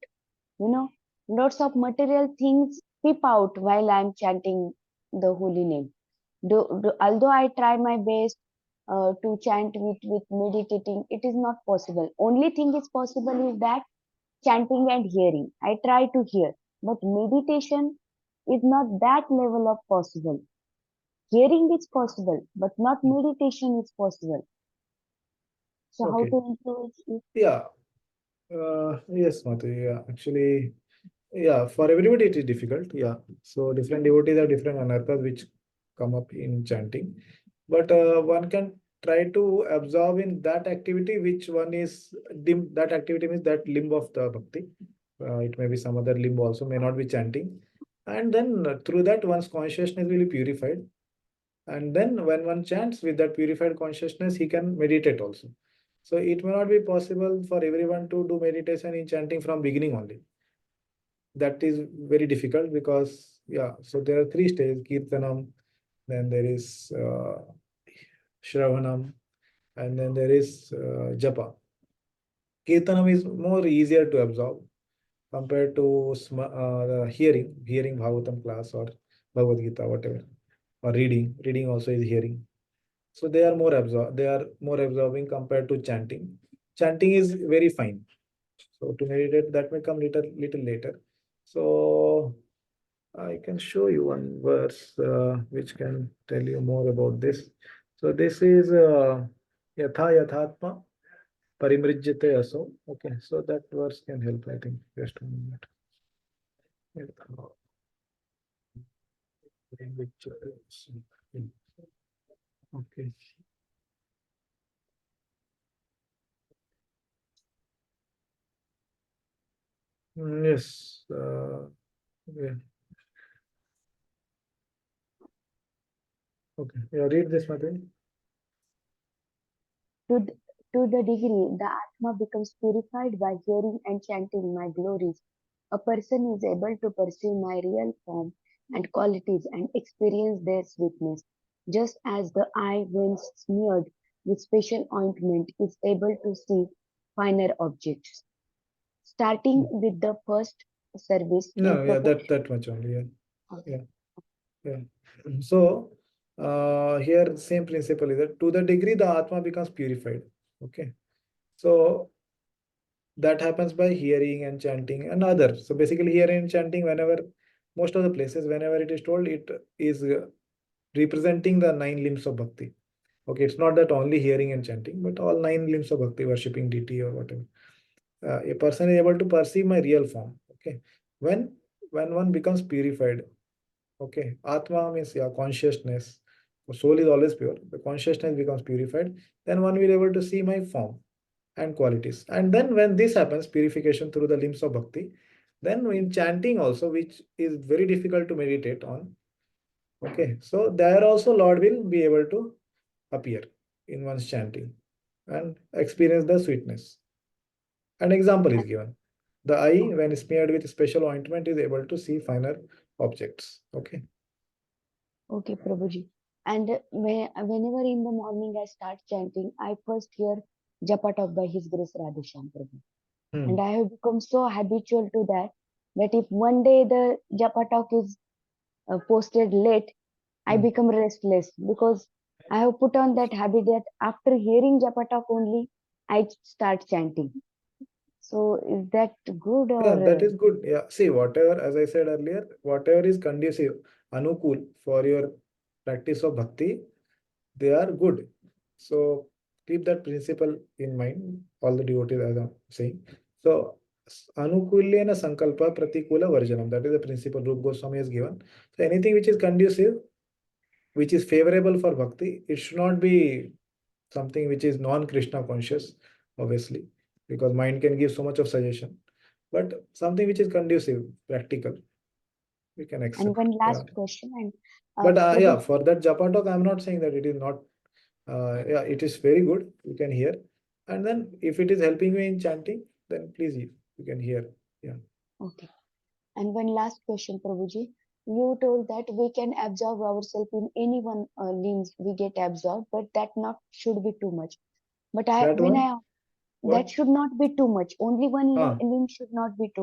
Lots of material things peep out while I'm chanting the holy name. Although I try my best to chant with meditating, it is not possible. Only thing is possible is that chanting and hearing. I try to hear, but meditation is not that level of possible. Hearing is possible, but not meditation is possible. So how Okay. to improve it? Yeah. Yes, Matu. Yeah. Actually, yeah, for everybody it is difficult. Yeah. So different devotees have different anarthas which come up in chanting. But one can try to absorb in that activity which one is dim. That activity means that limb of the bhakti. It may be some other limb also, may not be chanting. And then through that one's consciousness will be purified. And then when one chants with that purified consciousness, he can meditate also. So it may not be possible for everyone to do meditation in chanting from beginning only. That is very difficult because, yeah, so there are 3 stages: Kirtanam, then there is Shravanam, and then there is Japa. Kirtanam is more easier to absorb compared to the hearing Bhagavatam class or Bhagavad Gita, whatever, or reading. Reading also is hearing. So they are more absorbing compared to chanting. Chanting is very fine. So to meditate, that may come little later. So I can show you one verse which can tell you more about this. So this is Yatha Yathatma Parimrijyate Aso. Okay, so that verse can help, I think. Just a minute. Yatha Parimrijyate Aso. Okay. Yes. Yeah. Okay. Yeah, read this, Mataji. To the degree the Atma becomes purified by hearing and chanting my glories, a person is able to perceive my real form and qualities and experience their sweetness, just as the eye, when smeared with special ointment, is able to see finer objects. Starting with the first service. No, yeah, that much only. Yeah. Yeah. So here same principle is that to the degree the Atma becomes purified. Okay. So that happens by hearing and chanting and others. So basically hearing and chanting, whenever most of the places, whenever it is told, it is representing the 9 limbs of bhakti. Okay, it's not that only hearing and chanting, but all 9 limbs of bhakti, worshipping deity or whatever. A person is able to perceive my real form. Okay. When one becomes purified, okay, Atma means, yeah, consciousness. The soul is always pure. The consciousness becomes purified. Then one will be able to see my form and qualities. And then when this happens, purification through the limbs of bhakti, then in chanting also, which is very difficult to meditate on. Okay, so there also Lord will be able to appear in one's chanting and experience the sweetness. An example is given. The eye, when smeared with special ointment, is able to see finer objects. Okay. Okay, Prabhuji. And whenever in the morning I start chanting, I first hear Japa talk by His Grace Radheshyam Prabhu. And I have become so habitual to that if one day the Japa talk is posted late, I become restless because I have put on that habit that after hearing Japa talk only, I start chanting. So is that good or? Yeah, that is good. Yeah. See, whatever, as I said earlier, whatever is conducive, anukul for your practice of bhakti, they are good. So keep that principle in mind, all the devotees, as I'm saying. So anukulyena sankalpa pratikula varjanam. That is the principle Rupa Goswami has given. So anything which is conducive, which is favorable for bhakti, it should not be something which is non-Krishna conscious, obviously, because mind can give so much of suggestion. But something which is conducive, practical, we can accept. And one last question. And but yeah, for that Japa talk, I'm not saying that it is not. Yeah, it is very good. You can hear, and then if it is helping you in chanting, then please you can hear. Yeah. Okay. And one last question, Prabhuji. You told that we can absorb ourselves in any one limbs we get absorbed, but that not should be too much. But that should not be too much. Only one limb should not be too